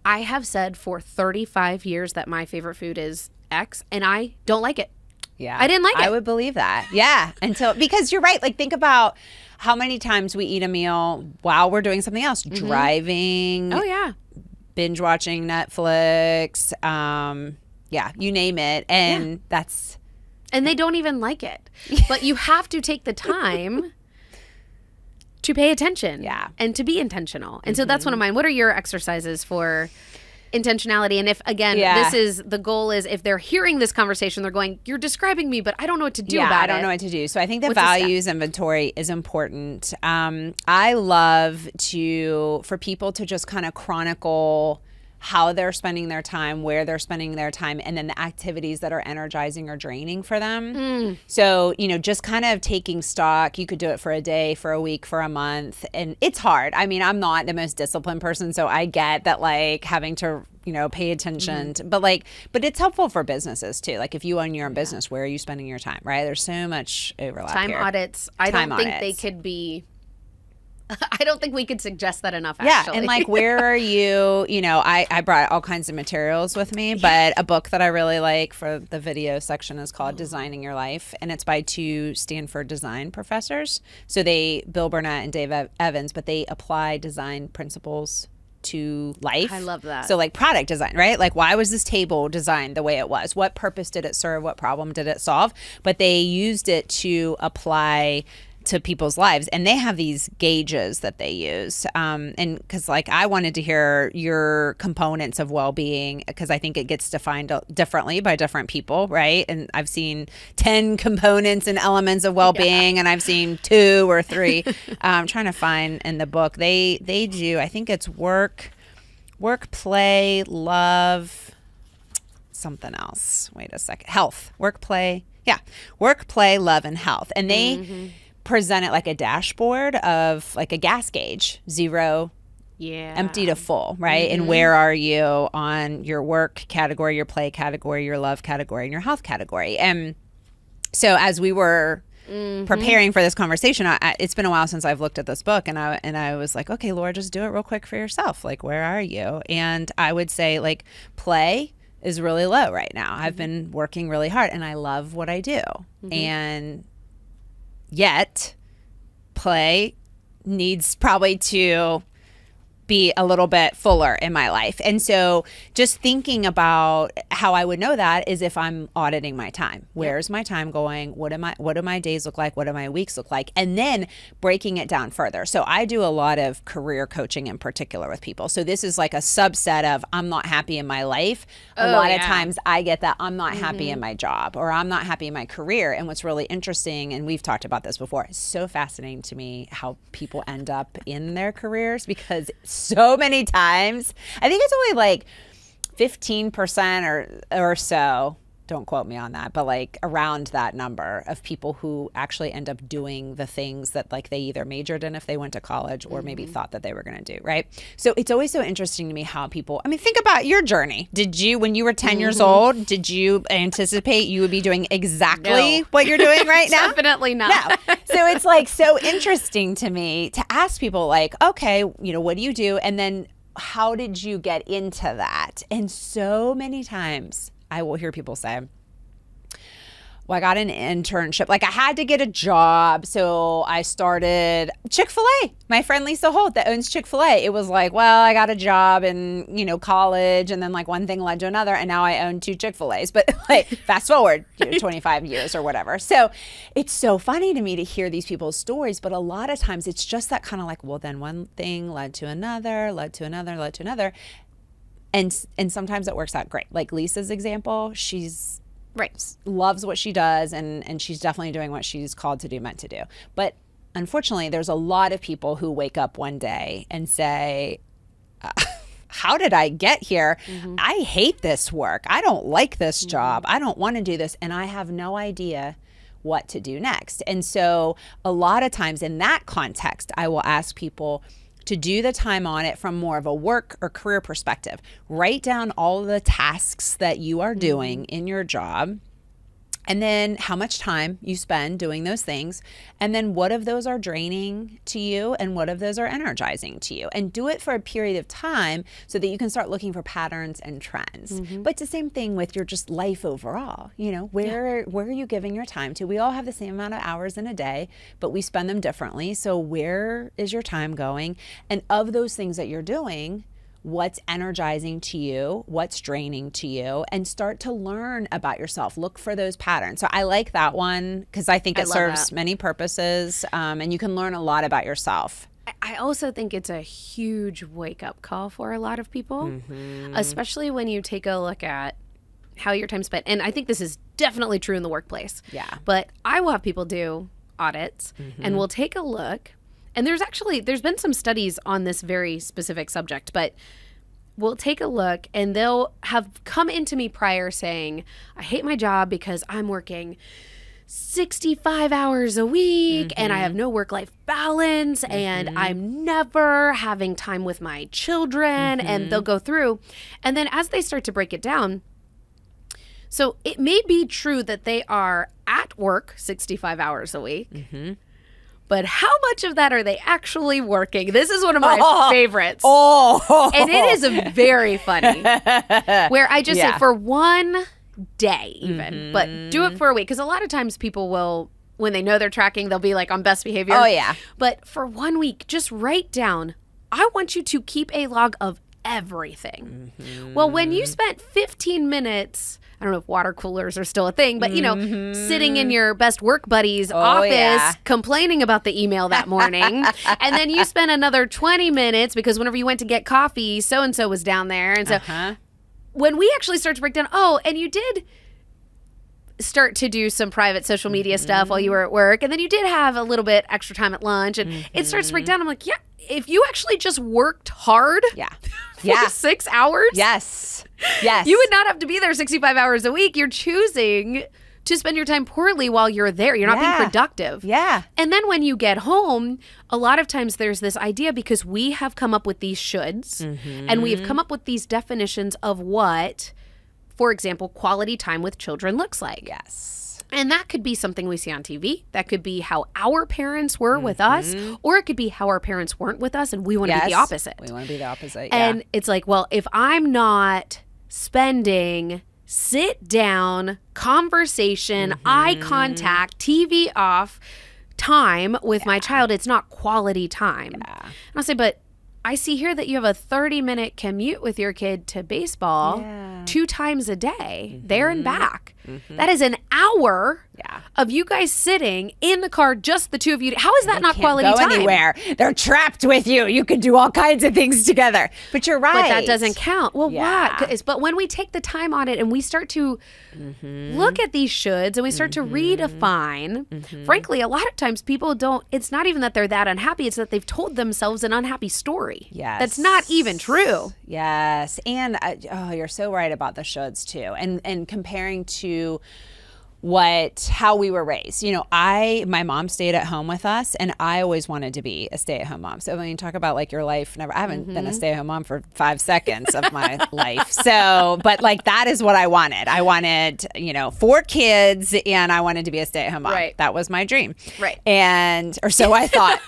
I have said for 35 years that my favorite food is X, and I don't like it.
Yeah.
I didn't like it.
I would believe that. Yeah. Because you're right. Like, think about how many times we eat a meal while we're doing something else. Driving.
Oh, yeah.
Binge watching Netflix. You name it. And that's...
And they don't even like it. But you have to take the time to pay attention.
Yeah.
And to be intentional. And so that's one of mine. What are your exercises for intentionality? And if, again, this is, the goal is, if they're hearing this conversation, they're going, you're describing me, but I don't know what to do about it.
I don't know what to do. So I think the values inventory is important. I love for people to just kind of chronicle how they're spending their time, where they're spending their time, and then the activities that are energizing or draining for them. So, just kind of taking stock. You could do it for a day, for a week, for a month. And it's hard. I mean, I'm not the most disciplined person, so I get that, like, having to, pay attention. But it's helpful for businesses too. Like, if you own your own business, where are you spending your time, right? There's so much overlap
Time
here.
audits. I don't think they could be... I don't think we could suggest that enough, actually.
Yeah, and like, where are you? I brought all kinds of materials with me, but a book that I really like for the video section is called Designing Your Life, and it's by 2 Stanford design professors. So Bill Burnett and Dave Evans, but they apply design principles to life.
I love that.
So, like, product design, right? Like, why was this table designed the way it was? What purpose did it serve? What problem did it solve? But they used it to apply to people's lives, and they have these gauges that they use, and because, like, I wanted to hear your components of well-being, because I think it gets defined differently by different people, right? And I've seen 10 components and elements of well-being, and I've seen 2 or 3. I'm trying to find in the book, they do, I think it's work, play, love, something else, wait a second, health, work, play, love, and health. And they present it like a dashboard of, like, a gas gauge, 0, empty to full, right? And where are you on your work category, your play category, your love category, and your health category? And so as we were preparing for this conversation, it's been a while since I've looked at this book, and I was like, okay, Laura, just do it real quick for yourself. Like, where are you? And I would say, like, play, is really low right now. I've been working really hard and I love what I do. And yet play needs probably to be a little bit fuller in my life. And so just thinking about how I would know that is if I'm auditing my time. Where's my time going? What do my days look like? What do my weeks look like? And then breaking it down further. So I do a lot of career coaching in particular with people. So this is like a subset of I'm not happy in my life. A lot of times I get that I'm not happy in my job or I'm not happy in my career. And what's really interesting, and we've talked about this before, it's so fascinating to me how people end up in their careers, because so many times, I think it's only like 15% or so, don't quote me on that, but like around that number of people who actually end up doing the things that like they either majored in if they went to college or maybe thought that they were going to do, right? So it's always so interesting to me how people, I mean, think about your journey. Did you, when you were 10 years old, did you anticipate you would be doing exactly what you're doing right now?
Definitely not.
No. So it's like so interesting to me to ask people like, okay, you know, what do you do? And then how did you get into that? And so many times I will hear people say, well, I got an internship. Like I had to get a job. So I started Chick-fil-A. My friend Lisa Holt that owns Chick-fil-A. It was like, well, I got a job in, you know, college, and then like one thing led to another, and now I own 2 Chick-fil-A's. But like fast forward 25 years or whatever. So it's so funny to me to hear these people's stories, but a lot of times it's just that kind of like, well, then one thing led to another, led to another, led to another. And sometimes it works out great. Like Lisa's example, she's loves what she does, and she's definitely doing what she's called to do, meant to do. But unfortunately, there's a lot of people who wake up one day and say, how did I get here? I hate this work. I don't like this job. I don't want to do this. And I have no idea what to do next. And so a lot of times in that context, I will ask people to do the time on it from more of a work or career perspective. Write down all of the tasks that you are doing in your job, and then how much time you spend doing those things, and then what of those are draining to you and what of those are energizing to you, and do it for a period of time so that you can start looking for patterns and trends. But it's the same thing with your just life overall. You know, where are you giving your time to? We all have the same amount of hours in a day, but we spend them differently. So where is your time going? And of those things that you're doing, what's energizing to you, what's draining to you, and start to learn about yourself. Look for those patterns. So I like that one because I think it serves many purposes, and you can learn a lot about yourself.
I also think it's a huge wake-up call for a lot of people, especially when you take a look at how your time's spent. And I think this is definitely true in the workplace.
Yeah.
But I will have people do audits, and we'll take a look. And there's been some studies on this very specific subject, but we'll take a look and they'll have come into me prior saying, I hate my job because I'm working 65 hours a week and I have no work-life balance and I'm never having time with my children. And they'll go through. And then as they start to break it down, so it may be true that they are at work 65 hours a week. But how much of that are they actually working? This is one of my favorites. And it is very funny. Where I just say for one day even, but do it for a week. Because a lot of times people will, when they know they're tracking, they'll be like on best behavior.
Oh, yeah.
But for 1 week, just write down, I want you to keep a log of everything. Well, when you spent 15 minutes... I don't know if water coolers are still a thing, but, you know, sitting in your best work buddy's office complaining about the email that morning. And then you spent another 20 minutes because whenever you went to get coffee, so-and-so was down there. And so when we actually start to break down, and you did start to do some private social media stuff while you were at work. And then you did have a little bit extra time at lunch. And it starts to break down. I'm like, yeah, if you actually just worked hard for 6 hours.
Yes.
You would not have to be there 65 hours a week. You're choosing to spend your time poorly while you're there. You're not being productive.
Yeah.
And then when you get home, a lot of times there's this idea because we have come up with these shoulds and we've come up with these definitions of what, for example, quality time with children looks like.
Yes.
And that could be something we see on TV. That could be how our parents were with us, or it could be how our parents weren't with us and we want to be the opposite.
We want to be the opposite,
And it's like, well, if I'm not spending sit down, conversation, eye contact, TV off time with my child. It's not quality time. And I'll say, but I see here that you have a 30-minute commute with your kid to baseball 2 times a day, there and back. That is an hour of you guys sitting in the car, just the two of you. How is that not quality time?
They can't go anywhere. They're trapped with you. You can do all kinds of things together. But you're right.
But that doesn't count. Well, why? But when we take the time on it and we start to look at these shoulds and we start to redefine, frankly, a lot of times people don't, it's not even that they're that unhappy. It's that they've told themselves an unhappy story.
Yes.
That's not even true.
Yes. And you're so right about the shoulds too. And comparing to how we were raised. You know, my mom stayed at home with us, and I always wanted to be a stay-at-home mom. So when you talk about like your life, I haven't been a stay-at-home mom for 5 seconds of my life. So, but like that is what I wanted. I wanted, 4 kids, and I wanted to be a stay-at-home mom.
Right.
That was my dream.
Right.
Or so I thought.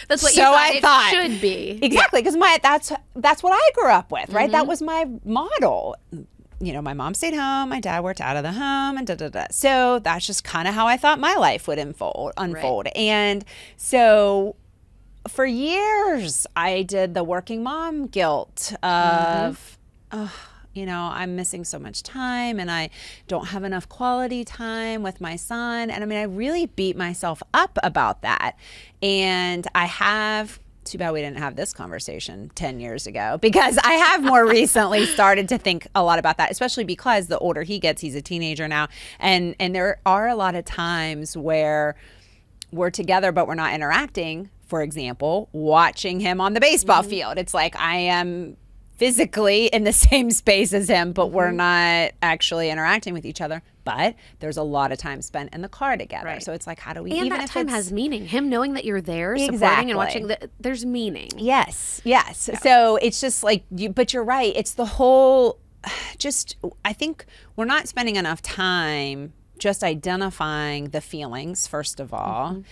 That's what you thought it should be.
Exactly, because that's what I grew up with, right? That was my model. My mom stayed home, my dad worked out of the home, and da-da-da. So that's just kind of how I thought my life would unfold.
Right.
And so for years, I did the working mom guilt of, I'm missing so much time and I don't have enough quality time with my son. And I really beat myself up about that. And I have... Too bad we didn't have this conversation 10 years ago, because I have more recently started to think a lot about that, especially because the older he gets, he's a teenager now. And there are a lot of times where we're together, but we're not interacting. For example, watching him on the baseball field. It's like I am physically in the same space as him, but we're not actually interacting with each other. But there's a lot of time spent in the car together.
Right.
So it's like, how do we...
And
even
that
if
time has meaning. Him knowing that you're there,
Exactly.
supporting and watching, there's meaning.
Yes. Yeah. So it's just like, but you're right. It's the whole, I think we're not spending enough time just identifying the feelings, first of all.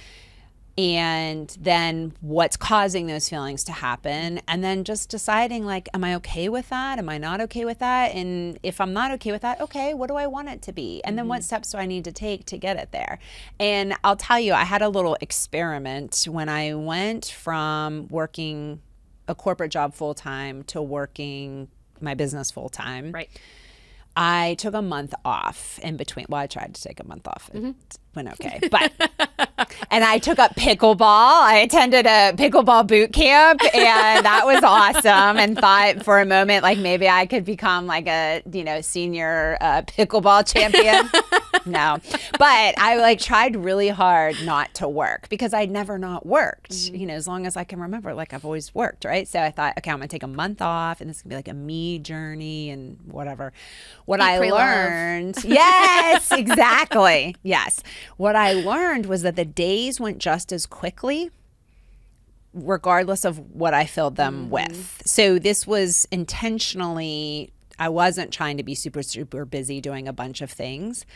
And then what's causing those feelings to happen, and then just deciding, like, am I okay with that? Am I not okay with that? And if I'm not okay with that, okay, what do I want it to be? And then what steps do I need to take to get it there? And I'll tell you, I had a little experiment when I went from working a corporate job full-time to working my business full-time.
Right.
I took a month off in between. Well, I tried to take a month off. It went okay. But and I took up pickleball. I attended a pickleball boot camp, and that was awesome. And thought for a moment, like, maybe I could become like a, senior pickleball champion. No. But I tried really hard not to work, because I'd never not worked, as long as I can remember, like I've always worked, right? So I thought, okay, I'm going to take a month off, and this is going to be like a me journey and whatever. What I learned, yes, exactly. Yes. What I learned was that the days went just as quickly, regardless of what I filled them with. So this was intentionally, I wasn't trying to be super, super busy doing a bunch of things.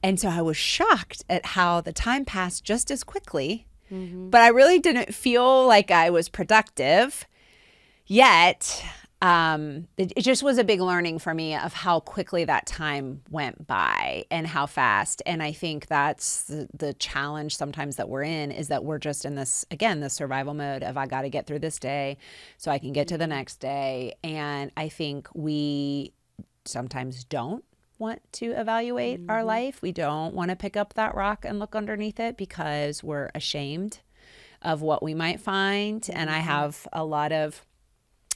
And so I was shocked at how the time passed just as quickly, but I really didn't feel like I was productive yet. It just was a big learning for me of how quickly that time went by and how fast. And I think that's the challenge sometimes that we're in, is that we're just in this, again, the survival mode of, I got to get through this day so I can get to the next day. And I think we sometimes don't want to evaluate our life. We don't want to pick up that rock and look underneath it, because we're ashamed of what we might find. And I have a lot of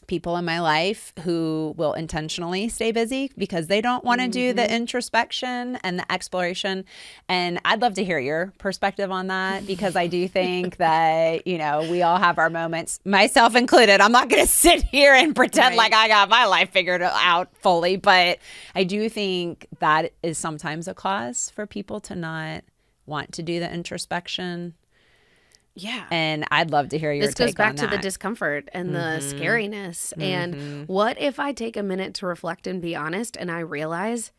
people in my life who will intentionally stay busy because they don't want to do the introspection and the exploration. And I'd love to hear your perspective on that, because I do think that, we all have our moments, myself included. I'm not going to sit here and pretend like I got my life figured out fully, but I do think that is sometimes a cause for people to not want to do the introspection.
Yeah.
And I'd love to hear your take on that.
This goes back to the discomfort and the scariness. And what if I take a minute to reflect and be honest, and I realize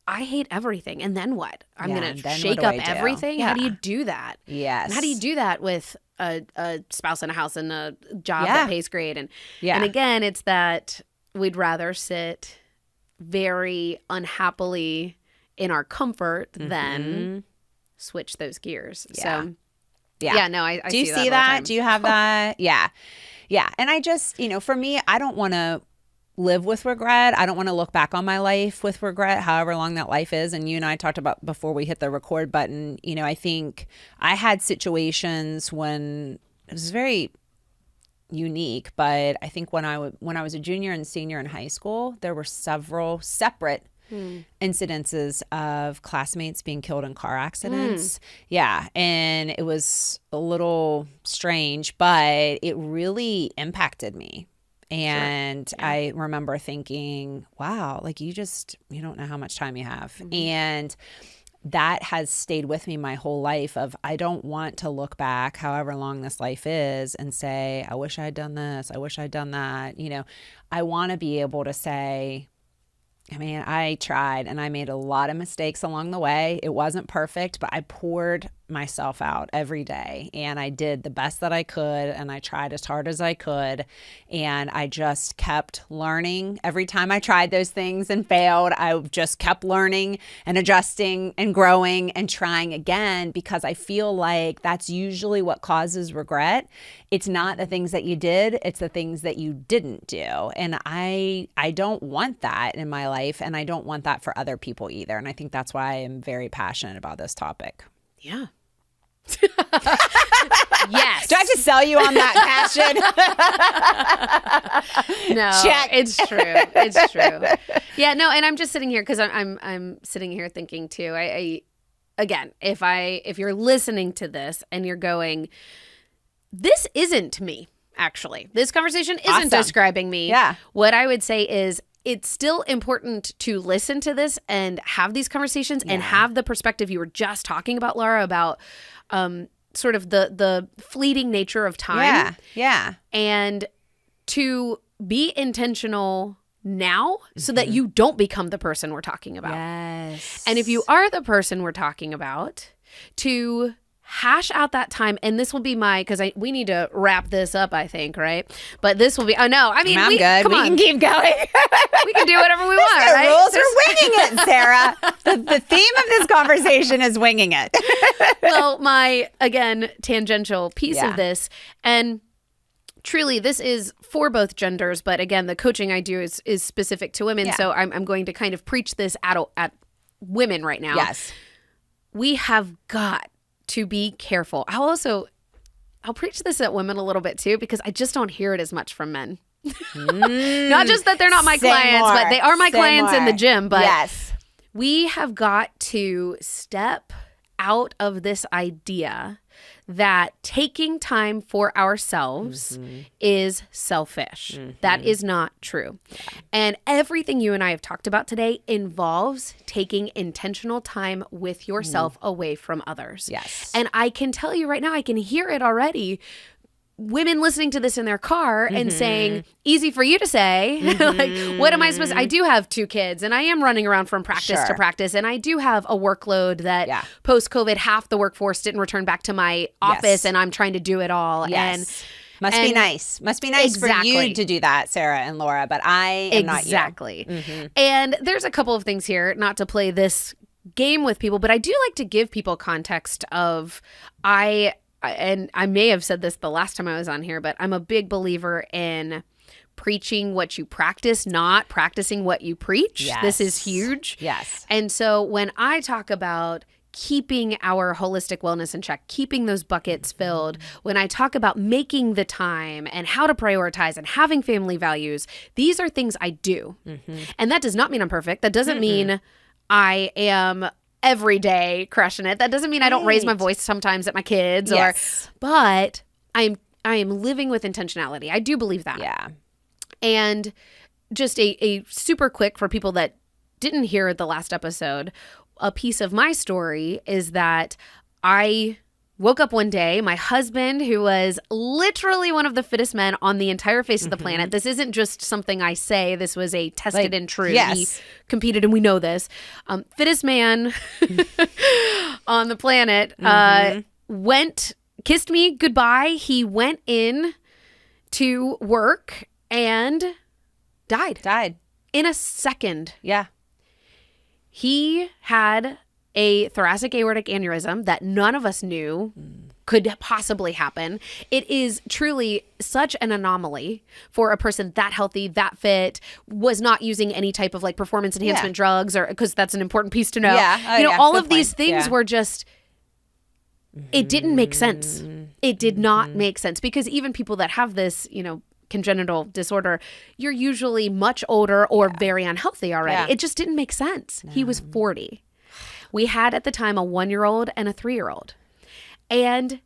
I hate everything? And then what? I'm going to shake up everything? Yeah. How do you do that?
Yes.
And how do you do that with a spouse and a house and a job that pays great? And again, it's that we'd rather sit very unhappily in our comfort, then switch those gears.
Yeah.
So yeah, no, I
do you see that? Do you have that? Yeah. And I just, for me, I don't want to live with regret. I don't want to look back on my life with regret, however long that life is. And you and I talked about before we hit the record button, I think I had situations when it was very unique, but I think when I was a junior and senior in high school, there were several separate incidences of classmates being killed in car accidents. Yeah. And it was a little strange, but it really impacted me. And I remember thinking, wow, like you don't know how much time you have. And that has stayed with me my whole life of I don't want to look back however long this life is and say, I wish I had done this. I wish I'd done that. I want to be able to say, I tried and I made a lot of mistakes along the way. It wasn't perfect, but I poured myself out every day and I did the best that I could and I tried as hard as I could and I just kept learning. Every time I tried those things and failed, I just kept learning and adjusting and growing and trying again because I feel like that's usually what causes regret. It's not the things that you did, it's the things that you didn't do. And I don't want that in my life and I don't want that for other people either. And I think that's why I am very passionate about this topic.
Yeah. Yes.
Do I have to sell you on that
passion? No.
Check.
It's true. It's true. Yeah. No. And I'm just sitting here because I'm sitting here thinking too. I again, if you're listening to this and you're going, this isn't me. Actually, this conversation isn't describing me.
Yeah.
What I would say is, it's still important to listen to this and have these conversations and have the perspective you were just talking about, Laura, about sort of the fleeting nature of time.
Yeah.
And to be intentional now so that you don't become the person we're talking about.
Yes.
And if you are the person we're talking about, to hash out that time, and this will be because we need to wrap this up, I think, right? But this will be, I'm good.
We can keep going.
We can do whatever we want, right?
Rules are winging it, Sarah. The theme of this conversation is winging it.
Well, my, again, tangential piece of this, and truly this is for both genders, but again, the coaching I do is specific to women, so I'm going to kind of preach this at women right now.
Yes.
We have got to be careful. I'll preach this at women a little bit too, because I just don't hear it as much from men. Not just that they're not my clients, but they are my clients in the gym. But we have got to step out of this idea that taking time for ourselves is selfish. That is not true. And everything you and I have talked about today involves taking intentional time with yourself away from others.
Yes.
And I can tell you right now, I can hear it already. Women listening to this in their car and saying, easy for you to say, like, what am I supposed to? I do have 2 kids and I am running around from practice to practice. And I do have a workload that post-COVID, half the workforce didn't return back to my office and I'm trying to do it all.
Yes. Must be nice for you to do that, Sarah and Laura, but I am not you.
Exactly. And there's a couple of things here, not to play this game with people, but I do like to give people context of and I may have said this the last time I was on here, but I'm a big believer in preaching what you practice, not practicing what you preach.
Yes.
This is huge.
Yes.
And so when I talk about keeping our holistic wellness in check, keeping those buckets filled, when I talk about making the time and how to prioritize and having family values, these are things I do. And that does not mean I'm perfect. That doesn't mean I am every day crushing it. That doesn't mean I don't raise my voice sometimes at my kids but I am living with intentionality. I do believe that.
Yeah.
And just a super quick for people that didn't hear the last episode, a piece of my story is that I woke up one day, my husband, who was literally one of the fittest men on the entire face of the planet. This isn't just something I say. This was a tested and true.
Yes.
He competed, and we know this. Fittest man on the planet kissed me goodbye. He went in to work and died. in a second.
Yeah.
He had a thoracic aortic aneurysm that none of us knew could possibly happen. It is truly such an anomaly for a person that healthy, that fit, was not using any type of like performance enhancement drugs, or because that's an important piece to know.
Yeah.
All of these things were just, it didn't make sense. It did not make sense, because even people that have this, congenital disorder, you're usually much older or very unhealthy already. Yeah. It just didn't make sense. No. He was 40. We had at the time a 1-year-old and a 3-year-old. And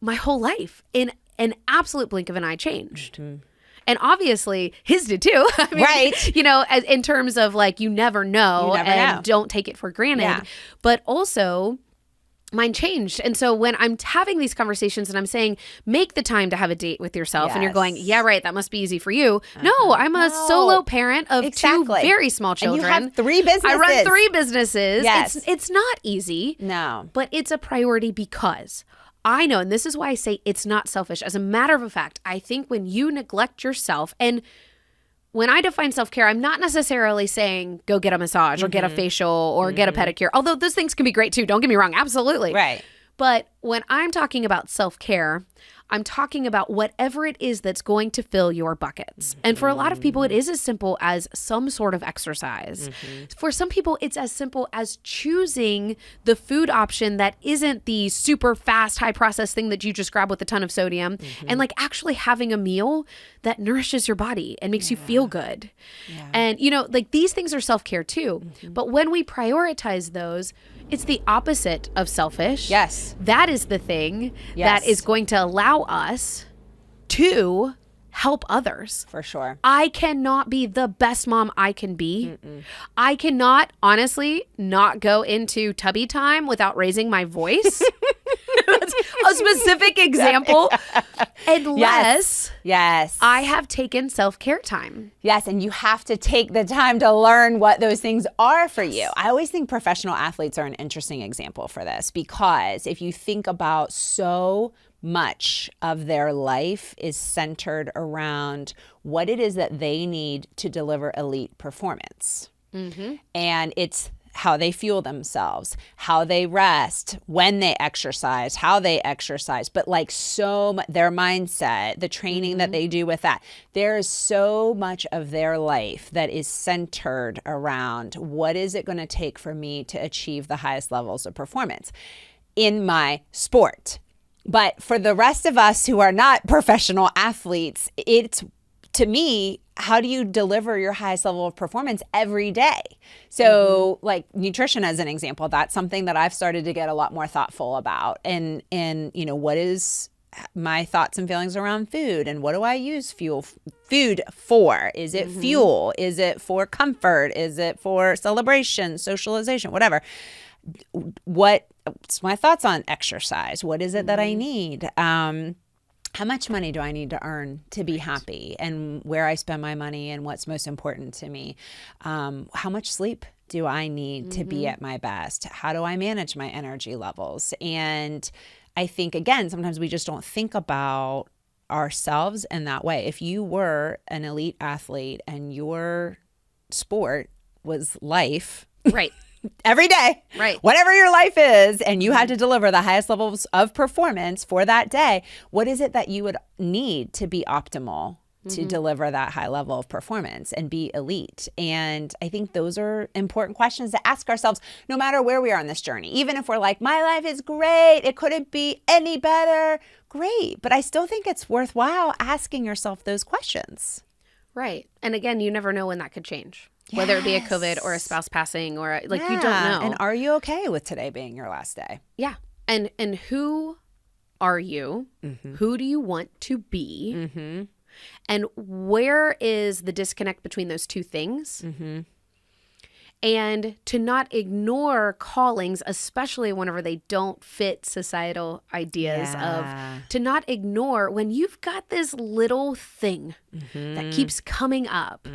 my whole life, in an absolute blink of an eye, changed. And obviously his did too. I mean,
right.
In terms of like, you never know, don't take it for granted. Yeah. But also mine changed. And so when I'm having these conversations and I'm saying, make the time to have a date with yourself, and you're going, yeah, right, that must be easy for you. No, I'm a solo parent of 2 very small children.
And you have 3 businesses.
I run 3 businesses.
Yes.
It's not easy.
No.
But it's a priority, because I know, and this is why I say it's not selfish. As a matter of fact, I think when you neglect yourself, and when I define self-care, I'm not necessarily saying go get a massage or get a facial or get a pedicure, although those things can be great too. Don't get me wrong. Absolutely.
Right.
But when I'm talking about self-care, I'm talking about whatever it is that's going to fill your buckets. And for a lot of people, it is as simple as some sort of exercise. For some people, it's as simple as choosing the food option that isn't the super fast, high processed thing that you just grab with a ton of sodium, and like actually having a meal that nourishes your body and makes you feel good. Yeah. And, like these things are self-care too. But when we prioritize those, it's the opposite of selfish.
Yes.
That is the thing that is going to allow us to help others.
For sure.
I cannot be the best mom I can be. I cannot, honestly, not go into tubby time without raising my voice. That's a specific example. Unless I have taken self-care time.
Yes, and you have to take the time to learn what those things are for you. I always think professional athletes are an interesting example for this, because if you think about so much of their life is centered around what it is that they need to deliver elite performance. And it's how they fuel themselves, how they rest, when they exercise, how they exercise, but like their mindset, the training that they do with that. There is so much of their life that is centered around what is it going to take for me to achieve the highest levels of performance in my sport. But for the rest of us who are not professional athletes, it's, to me, how do you deliver your highest level of performance every day? So like nutrition as an example, that's something that I've started to get a lot more thoughtful about. And what is my thoughts and feelings around food, and what do I use food for? Is it fuel? Is it for comfort? Is it for celebration, socialization, whatever? What's my thoughts on exercise? What is it that I need? How much money do I need to earn to be happy, and where I spend my money and what's most important to me? How much sleep do I need to be at my best? How do I manage my energy levels? And I think, again, sometimes we just don't think about ourselves in that way. If you were an elite athlete and your sport was life,
right?
Every day,
right?
Whatever your life is, and you had to deliver the highest levels of performance for that day, what is it that you would need to be optimal to deliver that high level of performance and be elite? And I think those are important questions to ask ourselves, no matter where we are on this journey. Even if we're like, my life is great, it couldn't be any better, great. But I still think it's worthwhile asking yourself those questions.
Right. And again, you never know when that could change. Yes. Whether it be a COVID or a spouse passing, or you don't know.
And are you okay with today being your last day?
Yeah. And who are you? Who do you want to be? And where is the disconnect between those two things? And to not ignore callings, especially whenever they don't fit societal ideas to not ignore when you've got this little thing that keeps coming up.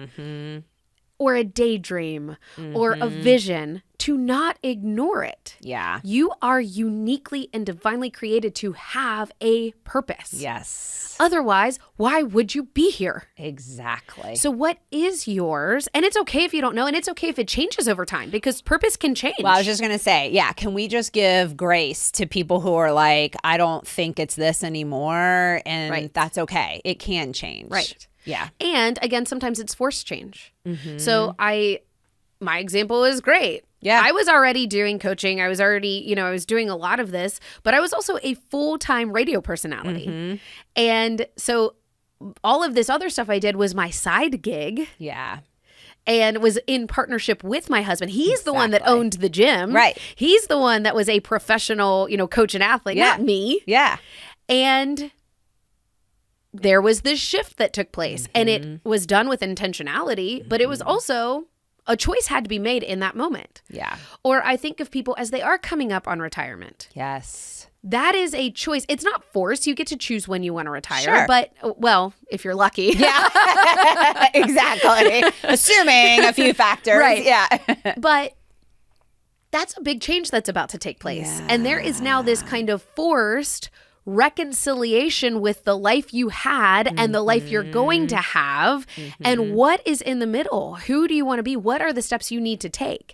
Or a daydream or a vision, to not ignore it.
Yeah.
You are uniquely and divinely created to have a purpose.
Yes.
Otherwise, why would you be here?
Exactly.
So what is yours? And it's okay if you don't know, and it's okay if it changes over time, because purpose can change.
Well, I was just going to say, yeah, can we just give grace to people who are like, I don't think it's this anymore, and that's okay. It can change.
Right.
Yeah.
And again, sometimes it's forced change. So my example is great.
Yeah.
I was already doing coaching. I was already, I was doing a lot of this, but I was also a full-time radio personality. And so all of this other stuff I did was my side gig.
Yeah.
And was in partnership with my husband. He's the one that owned the gym.
Right.
He's the one that was a professional, coach and athlete, not me.
Yeah.
And there was this shift that took place, and it was done with intentionality, but it was also a choice had to be made in that moment.
Yeah.
Or I think of people as they are coming up on retirement.
Yes.
That is a choice. It's not forced. You get to choose when you want to retire.
Sure.
But, well, if you're lucky.
Yeah. Exactly. Assuming a few factors.
Right.
Yeah.
But that's a big change that's about to take place.
Yeah.
And there is now this kind of forced reconciliation with the life you had and the life you're going to have, and what is in the middle. Who do you want to be? What are the steps you need to take?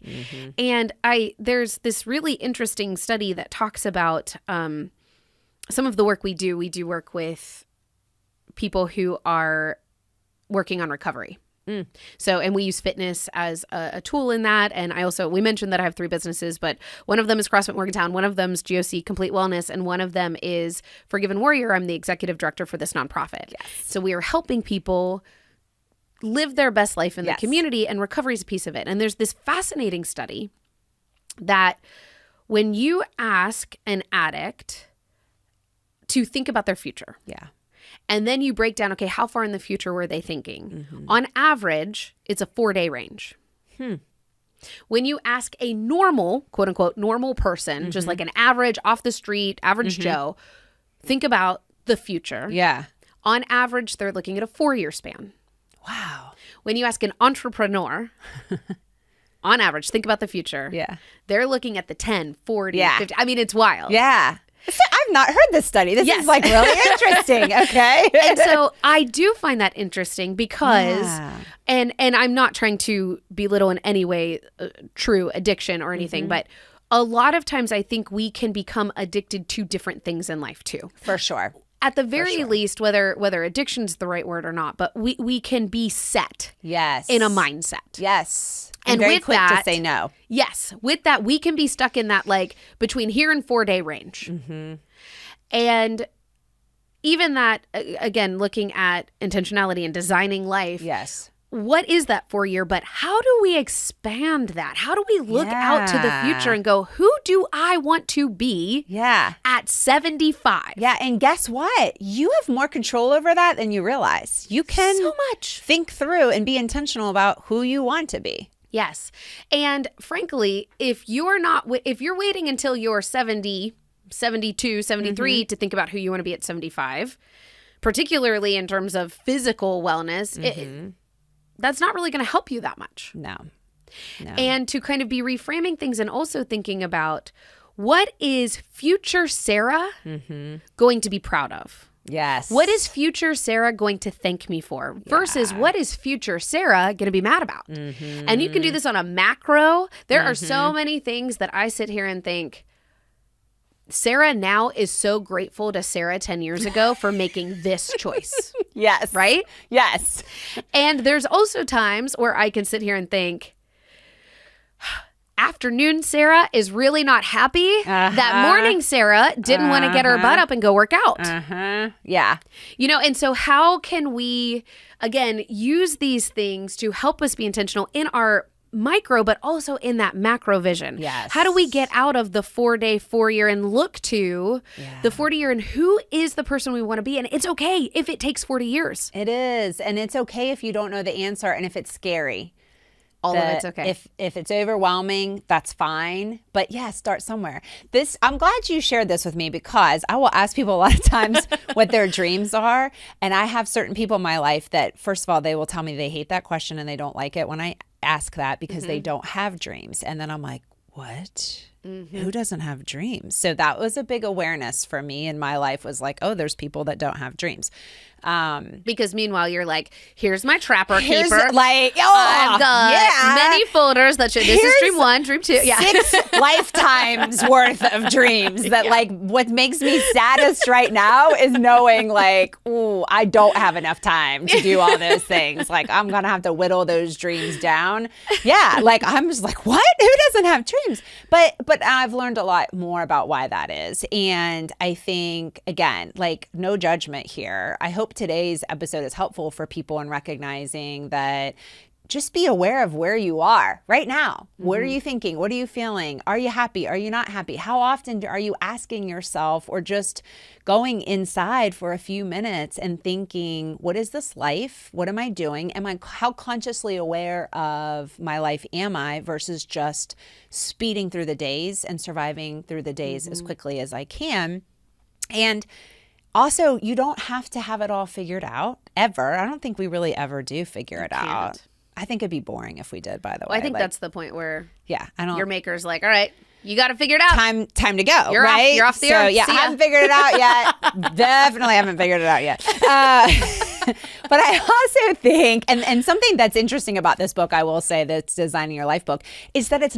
And there's this really interesting study that talks about some of the work we do. We do work with people who are working on recovery. So, and we use fitness as a tool in that. And we mentioned that I have 3 businesses, but one of them is CrossFit Morgantown. One of them is Giosi Complete Wellness. And one of them is Forgiven Warrior. I'm the executive director for this nonprofit. Yes. So we are helping people live their best life in the community, and recovery is a piece of it. And there's this fascinating study that when you ask an addict to think about their future.
Yeah.
And then you break down, okay, how far in the future were they thinking? On average, it's a 4-day range. When you ask a normal, quote unquote, normal person, just like an average off the street, average Joe, think about the future.
Yeah.
On average, they're looking at a 4-year span.
Wow.
When you ask an entrepreneur, on average, think about the future.
Yeah.
They're looking at the 10, 40, 50. I mean, it's wild.
Yeah. I've not heard this study. This is like really interesting. Okay.
And so I do find that interesting because, and I'm not trying to belittle in any way true addiction or anything, but a lot of times I think we can become addicted to different things in life too.
For sure.
At the very least, whether addiction is the right word or not, but we can be set in a mindset.
Yes.
And
very
with
quick
that,
to say no.
Yes. With that, we can be stuck in that like between here and 4-day range. And even that, again, looking at intentionality and designing life.
Yes.
What is that 4-year? But how do we expand that? How do we look out to the future and go, who do I want to be at 75?
Yeah. And guess what? You have more control over that than you realize. You can
so much
think through and be intentional about who you want to be.
Yes. And frankly, if you're waiting until you're 70, 72, 73 to think about who you want to be at 75, particularly in terms of physical wellness, that's not really going to help you that much.
No.
And to kind of be reframing things and also thinking about what is future Sarah going to be proud of?
Yes.
What is future Sarah going to thank me for versus what is future Sarah going to be mad about? And you can do this on a macro. There are so many things that I sit here and think, Sarah now is so grateful to Sarah 10 years ago for making this choice.
Yes.
Right?
Yes.
And there's also times where I can sit here and think, afternoon Sarah is really not happy. That morning Sarah didn't want to get her butt up and go work out.
Yeah.
And so how can we, again, use these things to help us be intentional in our micro, but also in that macro vision?
Yes.
How do we get out of the 4-day, 4-year and look to the 40-year and who is the person we want to be? And it's okay if it takes 40 years.
It is. And it's okay if you don't know the answer and if it's scary.
All of it's okay.
If it's overwhelming, that's fine. But start somewhere. I'm glad you shared this with me because I will ask people a lot of times what their dreams are. And I have certain people in my life that, first of all, they will tell me they hate that question and they don't like it when I ask that because they don't have dreams. And then I'm like, what? Who doesn't have dreams? So that was a big awareness for me in my life, was like, oh, there's people that don't have dreams.
Because meanwhile, you're like, here's my trapper keeper.
Like,
I've got many folders that show this is dream 1, dream 2. Yeah.
6 lifetimes worth of dreams that like what makes me saddest right now is knowing like, ooh, I don't have enough time to do all those things. Like I'm going to have to whittle those dreams down. Yeah. Like I'm just like, what? Who doesn't have dreams? But I've learned a lot more about why that is. And I think, again, like no judgment here. I hope today's episode is helpful for people in recognizing that just be aware of where you are right now. What are you thinking? What are you feeling? Are you happy? Are you not happy? How often are you asking yourself or just going inside for a few minutes and thinking, what is this life? What am I doing? How consciously aware of my life am I versus just speeding through the days and surviving through the days as quickly as I can? And also, you don't have to have it all figured out ever. I don't think we really ever do figure it out. I think it'd be boring if we did, by the way.
I think that's the point where your maker's like, all right, you got to figure it out.
Time to go,
you're
right?
You're off the
so,
earth.
Yeah, I haven't figured it out yet. Definitely haven't figured it out yet. But I also think, and something that's interesting about this book, I will say, that's Designing Your Life book, is that it's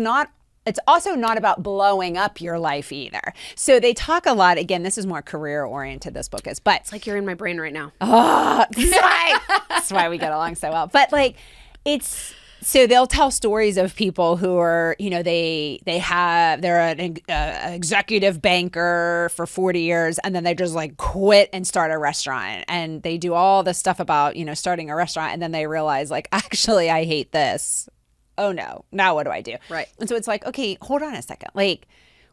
also not about blowing up your life either. So they talk a lot, again, this is more career oriented, this book is, but
it's like you're in my brain right now.
Oh, that's why we get along so well. But like, so they'll tell stories of people who are, they're an executive banker for 40 years, and then they just like quit and start a restaurant, and they do all this stuff about, starting a restaurant, and then they realize like, actually, I hate this. Oh no, now what do I do?
Right.
And so it's like, okay, hold on a second. Like,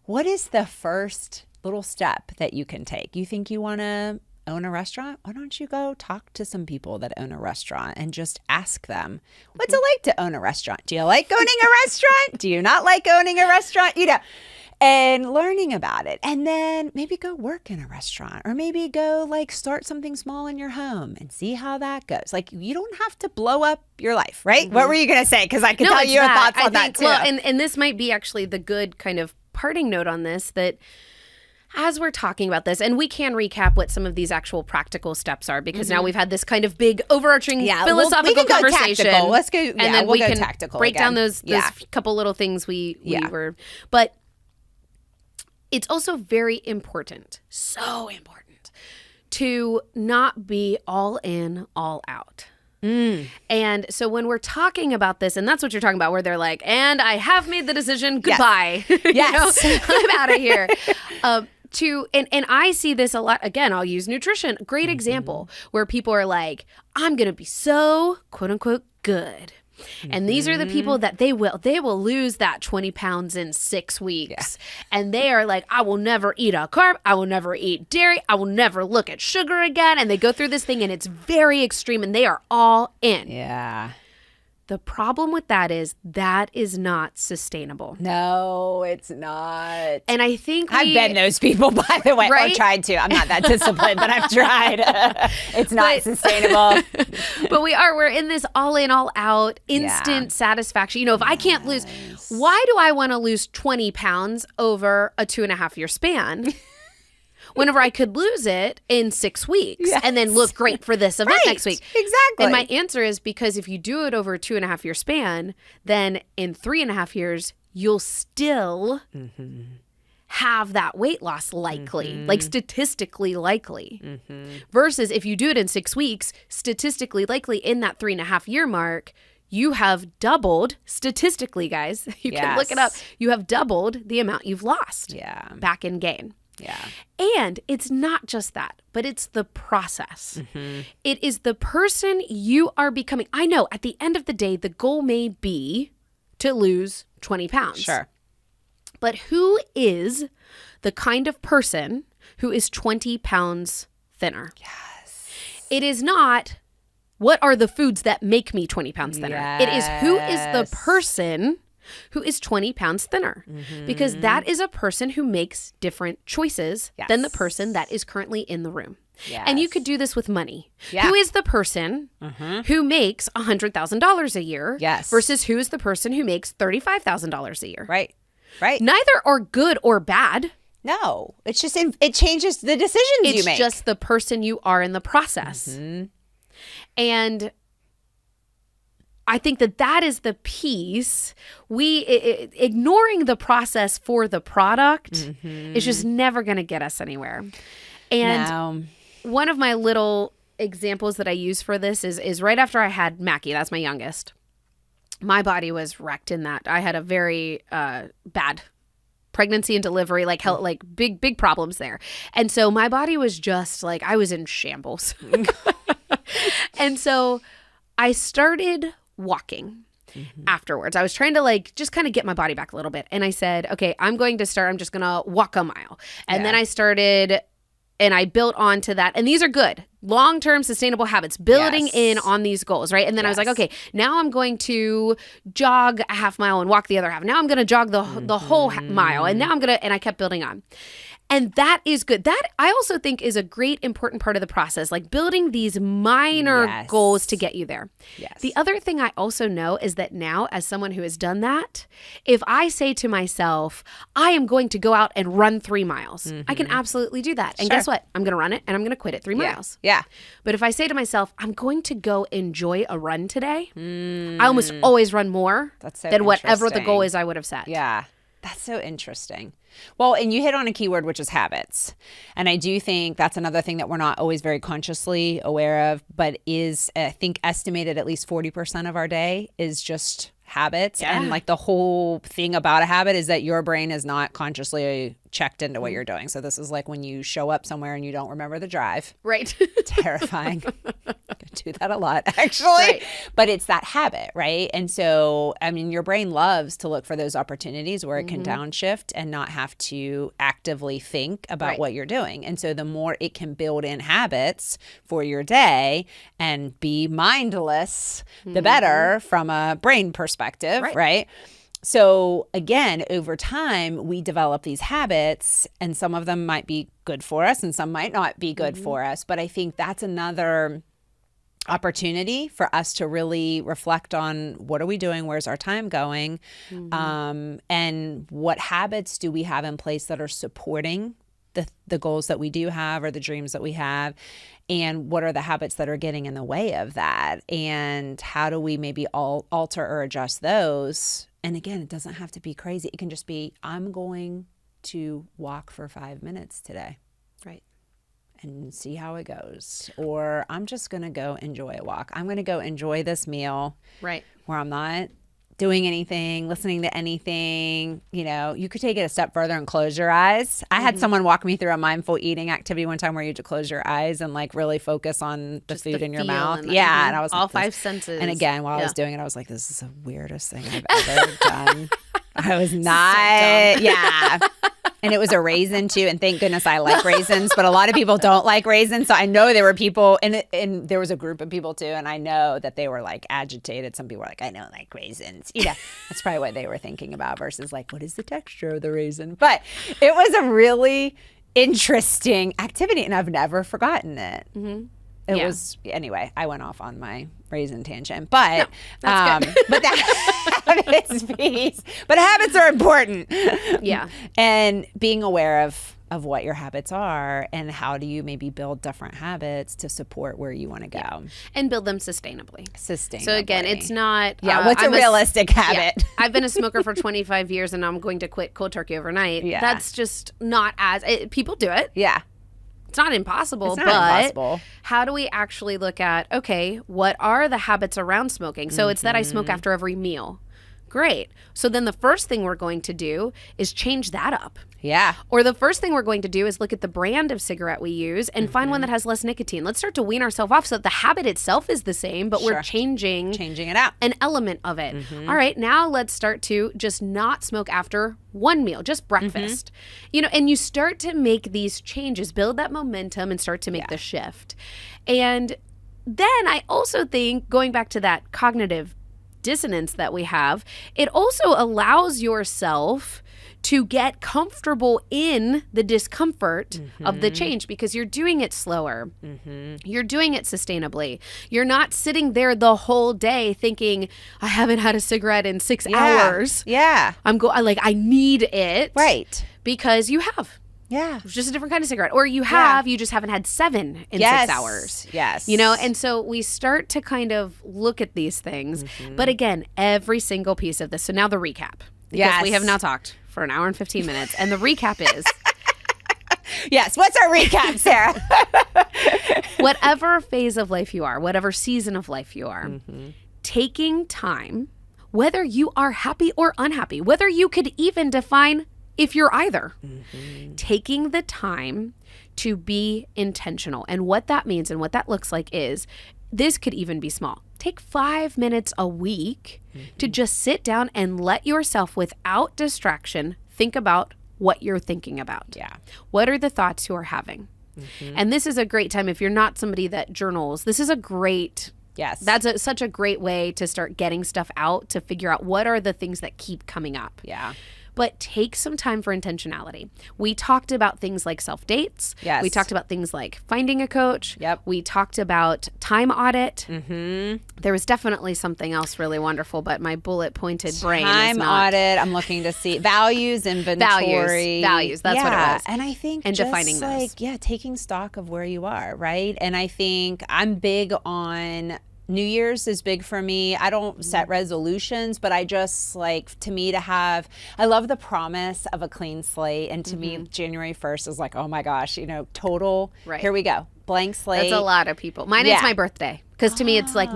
what is the first little step that you can take? You think you want to own a restaurant? Why don't you go talk to some people that own a restaurant and just ask them, what's it like to own a restaurant? Do you like owning a restaurant? Do you not like owning a restaurant? And learning about it. And then maybe go work in a restaurant, or maybe go like start something small in your home and see how that goes. Like, you don't have to blow up your life, right? What were you going to say? Because I can tell you your thoughts on that too.
Well, and this might be actually the good kind of parting note on this, that as we're talking about this, and we can recap what some of these actual practical steps are, because now we've had this kind of big overarching philosophical conversation.
Tactical. Let's go.
And then
we'll
we
go
can
tactical
break
again.
down those couple little things we were. But it's also very important, so important, to not be all in, all out. And so when we're talking about this, and that's what you're talking about, where they're like, and I have made the decision, goodbye.
Yes.
I'm out of here. And I see this a lot. Again, I'll use nutrition. Great example where people are like, I'm going to be so quote unquote good. And these are the people that they will lose that 20 pounds in 6 weeks. Yeah. And they are like, I will never eat a carb. I will never eat dairy. I will never look at sugar again. And they go through this thing, and it's very extreme, and they are all in.
Yeah.
The problem with that is not sustainable.
No, it's not.
And I think
I've been those people, by the way,
right?
or tried to. I'm not that disciplined, but I've tried. It's not sustainable.
But we're in this all in, all out, instant satisfaction. If I can't lose, why do I want to lose 20 pounds over a 2.5-year span? Whenever I could lose it in 6 weeks and then look great for this event next week.
Exactly.
And my answer is, because if you do it over a 2.5-year span, then in 3.5 years, you'll still have that weight loss likely, like statistically likely. Versus if you do it in 6 weeks, statistically likely in that 3.5-year mark, you have doubled, statistically, guys, you can look it up, you have doubled the amount you've lost back in gain.
Yeah.
And it's not just that, but it's the process. It is the person you are becoming. I know at the end of the day, the goal may be to lose 20 pounds.
Sure.
But who is the kind of person who is 20 pounds thinner?
Yes.
It is not, what are the foods that make me 20 pounds thinner?
Yes.
It is, who is the person who is 20 pounds thinner, because that is a person who makes different choices than the person that is currently in the room. Yes. And you could do this with money. Yeah. Who is the person who makes $100,000 a year versus who is the person who makes $35,000 a year?
Right. Right.
Neither are good or bad.
No, it's just, it changes the decisions you make.
It's just the person you are in the process.
Mm-hmm.
And I think that is the piece. Ignoring the process for the product is just never going to get us anywhere. And one of my little examples that I use for this is right after I had Mackie, that's my youngest. My body was wrecked in that. I had a very bad pregnancy and delivery, like big problems there. And so my body was just like, I was in shambles. And so I started walking afterwards. I was trying to just kind of get my body back a little bit. And I said, okay, I'm just going to walk a mile. And then I started, and I built onto that. And these are good long-term sustainable habits, building in on these goals, right? And then I was like, okay, now I'm going to jog a half mile and walk the other half. Now I'm going to jog the whole mile. And now and I kept building on. And that is good. That I also think is a great important part of the process, like building these minor goals to get you there.
Yes.
The other thing I also know is that now, as someone who has done that, if I say to myself, I am going to go out and run 3 miles, I can absolutely do that. And guess what? I'm going to run it and I'm going to quit at 3 miles.
Yeah.
But if I say to myself, I'm going to go enjoy a run today, I almost always run more than whatever the goal is I would have set.
Yeah. That's so interesting. Well, and you hit on a keyword, which is habits. And I do think that's another thing that we're not always very consciously aware of, but is, I think, estimated at least 40% of our day is just habits.
Yeah.
And the whole thing about a habit is that your brain is not consciously checked into what you're doing. So this is like when you show up somewhere and you don't remember the drive.
Right.
Terrifying. I do that a lot, actually.
Right.
But it's that habit, right? And so, I mean, your brain loves to look for those opportunities where it can downshift and not have to actively think about what you're doing. And so the more it can build in habits for your day and be mindless, the better from a brain perspective, right? So again, over time, we develop these habits, and some of them might be good for us and some might not be good for us. But I think that's another opportunity for us to really reflect on what are we doing, where's our time going, and what habits do we have in place that are supporting the goals that we do have or the dreams that we have, and what are the habits that are getting in the way of that, and how do we maybe alter or adjust those. And again, it doesn't have to be crazy. It can just be, I'm going to walk for 5 minutes today.
Right.
And see how it goes. Or I'm just going to go enjoy a walk. I'm going to go enjoy this meal.
Right.
Where I'm not doing anything, listening to anything. You know, you could take it a step further and close your eyes. I had someone walk me through a mindful eating activity one time where you had to close your eyes and really focus on the food in your mouth. And I was
all 5 senses.
And again, while I was doing it, I was like, this is the weirdest thing I've ever done. I was not, And it was a raisin too. And thank goodness I like raisins, but a lot of people don't like raisins. So I know there were people, and there was a group of people too. And I know that they were agitated. Some people were like, I don't like raisins. That's probably what they were thinking about versus what is the texture of the raisin? But it was a really interesting activity and I've never forgotten it. It was, anyway, I went off on my raisin tangent, but but the habits piece, but habits are important.
Yeah.
And being aware of what your habits are and how do you maybe build different habits to support where you want to go.
And build them sustainably.
So
again, it's not...
what's a realistic habit?
I've been a smoker for 25 years and I'm going to quit cold turkey overnight. Yeah. That's just not people do it.
Yeah.
It's not impossible, but how do we actually look at, okay, what are the habits around smoking? So it's that I smoke after every meal. Great. So then the first thing we're going to do is change that up.
Yeah.
Or the first thing we're going to do is look at the brand of cigarette we use and find one that has less nicotine. Let's start to wean ourselves off so that the habit itself is the same, but we're changing
it out.
An element of it. All right, now let's start to just not smoke after one meal, just breakfast. And you start to make these changes, build that momentum and start to make the shift. And then I also think, going back to that cognitive dissonance that we have, it also allows yourself to get comfortable in the discomfort of the change, because you're doing it slower. You're doing it sustainably. You're not sitting there the whole day thinking, I haven't had a cigarette in 6 hours.
Yeah.
I need it.
Right.
Because you have.
Yeah.
It's just a different kind of cigarette. Or you just haven't had 7 in 6 hours.
Yes.
You know, and so we start to kind of look at these things. But again, every single piece of this. So now the recap. Because we have now talked for an hour and 15 minutes. And the recap is...
Yes. What's our recap, Sarah?
Whatever phase of life you are, whatever season of life you are, taking time, whether you are happy or unhappy, whether you could even define if you're either, taking the time to be intentional. And what that means and what that looks like is, this could even be small. Take 5 minutes a week to just sit down and let yourself, without distraction, think about what you're thinking about.
Yeah.
What are the thoughts you are having? And this is a great time. If you're not somebody that journals, this is a great...
Yes.
That's such a great way to start getting stuff out, to figure out what are the things that keep coming up.
Yeah.
But take some time for intentionality. We talked about things like self-dates.
Yes.
We talked about things like finding a coach.
Yep.
We talked about time audit. There was definitely something else really wonderful, but my bullet-pointed brain is not.
Audit. I'm looking to see values, inventory.
Values. That's what it was.
And I think
and
just
defining those.
taking stock of where you are, right? And I think I'm big on... New Year's is big for me. I don't set resolutions, but I just to me to have, I love the promise of a clean slate. And to me, January 1st is oh my gosh, total, here we go, blank slate.
That's a lot of people. Mine is my birthday. Because to me, it's my it's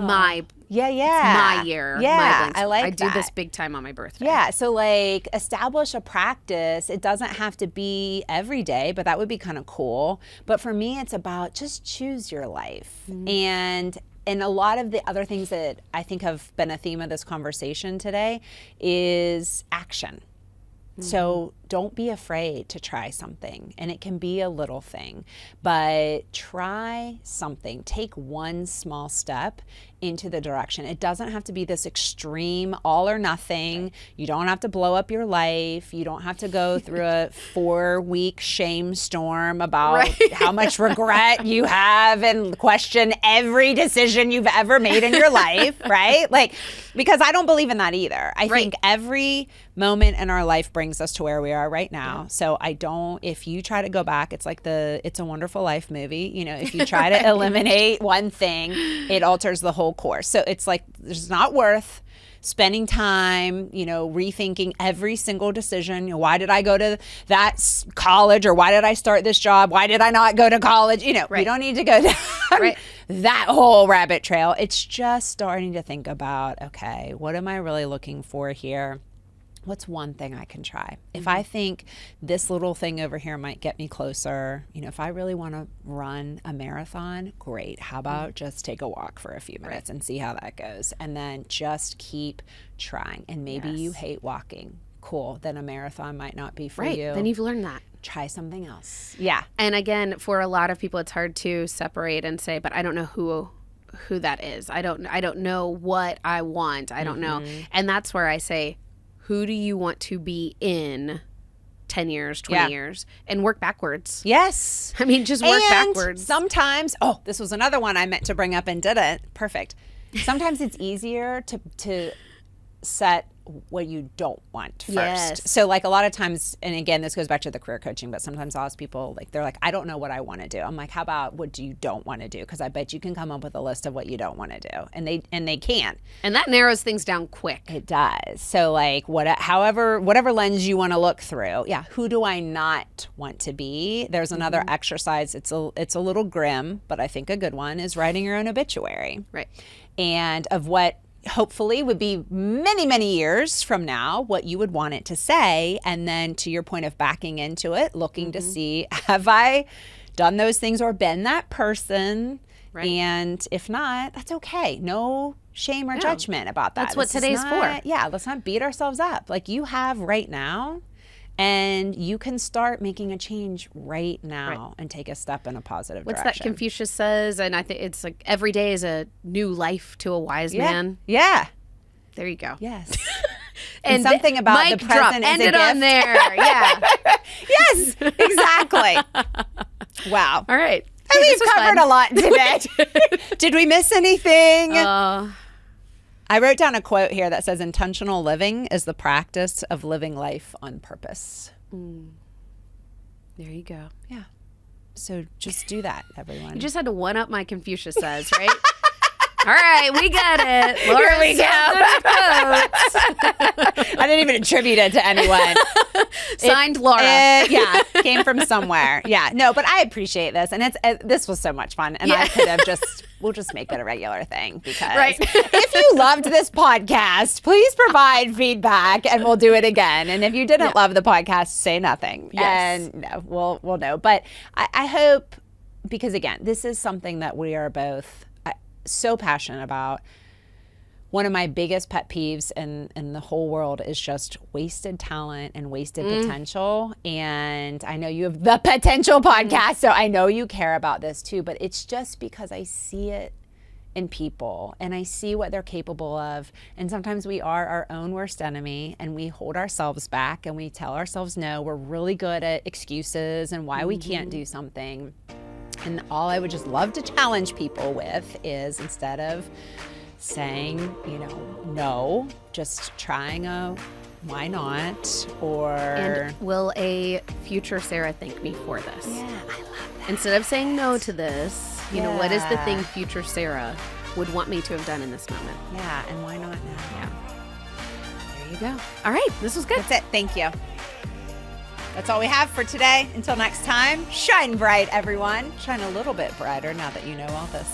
my year.
Yeah,
I do this big time on my birthday.
Yeah, so establish a practice. It doesn't have to be every day, but that would be kind of cool. But for me, it's about just choose your life. And a lot of the other things that I think have been a theme of this conversation today is action. So don't be afraid to try something. And it can be a little thing, but try something. Take one small step into the direction. It doesn't have to be this extreme all or nothing. You don't have to blow up your life. You don't have to go through a 4-week shame storm about how much regret you have and question every decision you've ever made in your life, right? Because I don't believe in that either. I think every moment in our life brings us to where we are right now. So if you try to go back, it's like the It's a Wonderful Life movie. If you try to eliminate one thing, it alters the whole course. So it's it's not worth spending time, rethinking every single decision. Why did I go to that college, or why did I start this job? Why did I not go to college? We don't need to go down that whole rabbit trail. It's just starting to think about, okay, what am I really looking for here? What's one thing I can try? If I think this little thing over here might get me closer, if I really want to run a marathon, great. How about just take a walk for a few minutes and see how that goes? And then just keep trying. And maybe you hate walking. Cool. Then a marathon might not be for you.
Then you've learned that.
Try something else. Yeah.
And again, for a lot of people, it's hard to separate and say, but I don't know who that is. I don't know what I want. I don't know. And that's where I say, who do you want to be in 10 years, 20 years, and work backwards?
Yes.
I mean, just work backwards.
Sometimes, this was another one I meant to bring up and didn't. Perfect. Sometimes it's easier to set what you don't want first.
Yes.
So a lot of times, and again, this goes back to the career coaching, but sometimes I'll ask people, they're I don't know what I want to do. I'm how about what you don't want to do? Because I bet you can come up with a list of what you don't want to do. And they can.
And that narrows things down quick.
It does. So whatever lens you want to look through. Yeah. Who do I not want to be? There's another exercise. It's a little grim, but I think a good one is writing your own obituary.
Right.
And of what hopefully would be many, many years from now, what you would want it to say. And then to your point of backing into it, looking to see, have I done those things or been that person? Right. And if not, that's okay. No shame or judgment about that.
That's what today's for.
Yeah, let's not beat ourselves up. You have right now, and you can start making a change right now and take a step in a positive direction.
What's that Confucius says? And I think it's every day is a new life to a wise man.
Yeah.
There you go.
Yes. And something about the present is a gift.
On there. Yeah.
Yes, exactly. Wow.
All right.
Hey, we've covered a lot today. Did we miss anything? I wrote down a quote here that says, intentional living is the practice of living life on purpose.
There you go.
Yeah. So just do that, everyone.
You just had to one up my Confucius says, right? All right, we got it. Laura,
here we go. I didn't even attribute it to anyone.
Signed Laura.
Yeah, came from somewhere. Yeah, no, but I appreciate this, and this was so much fun, and I could have we'll just make it a regular thing because if you loved this podcast, please provide feedback, and we'll do it again. And if you didn't love the podcast, say nothing, and no, we'll know. But I hope, because again, this is something that we are both so passionate about. One of my biggest pet peeves in the whole world is just wasted talent and wasted potential. And I know you have the Potential podcast, so I know you care about this too, but it's just because I see it in people and I see what they're capable of. And sometimes we are our own worst enemy and we hold ourselves back and we tell ourselves no. We're really good at excuses and why we can't do something. And all I would just love to challenge people with is, instead of saying, no, just trying a why not, or...
And will a future Sarah thank me for this?
Yeah, I love that.
Instead of saying no to this, what is the thing future Sarah would want me to have done in this moment?
Yeah, and why not now?
Yeah. There you go. All right, this was good.
That's it. Thank you. That's all we have for today. Until next time, shine bright, everyone. Shine a little bit brighter now that you know all this.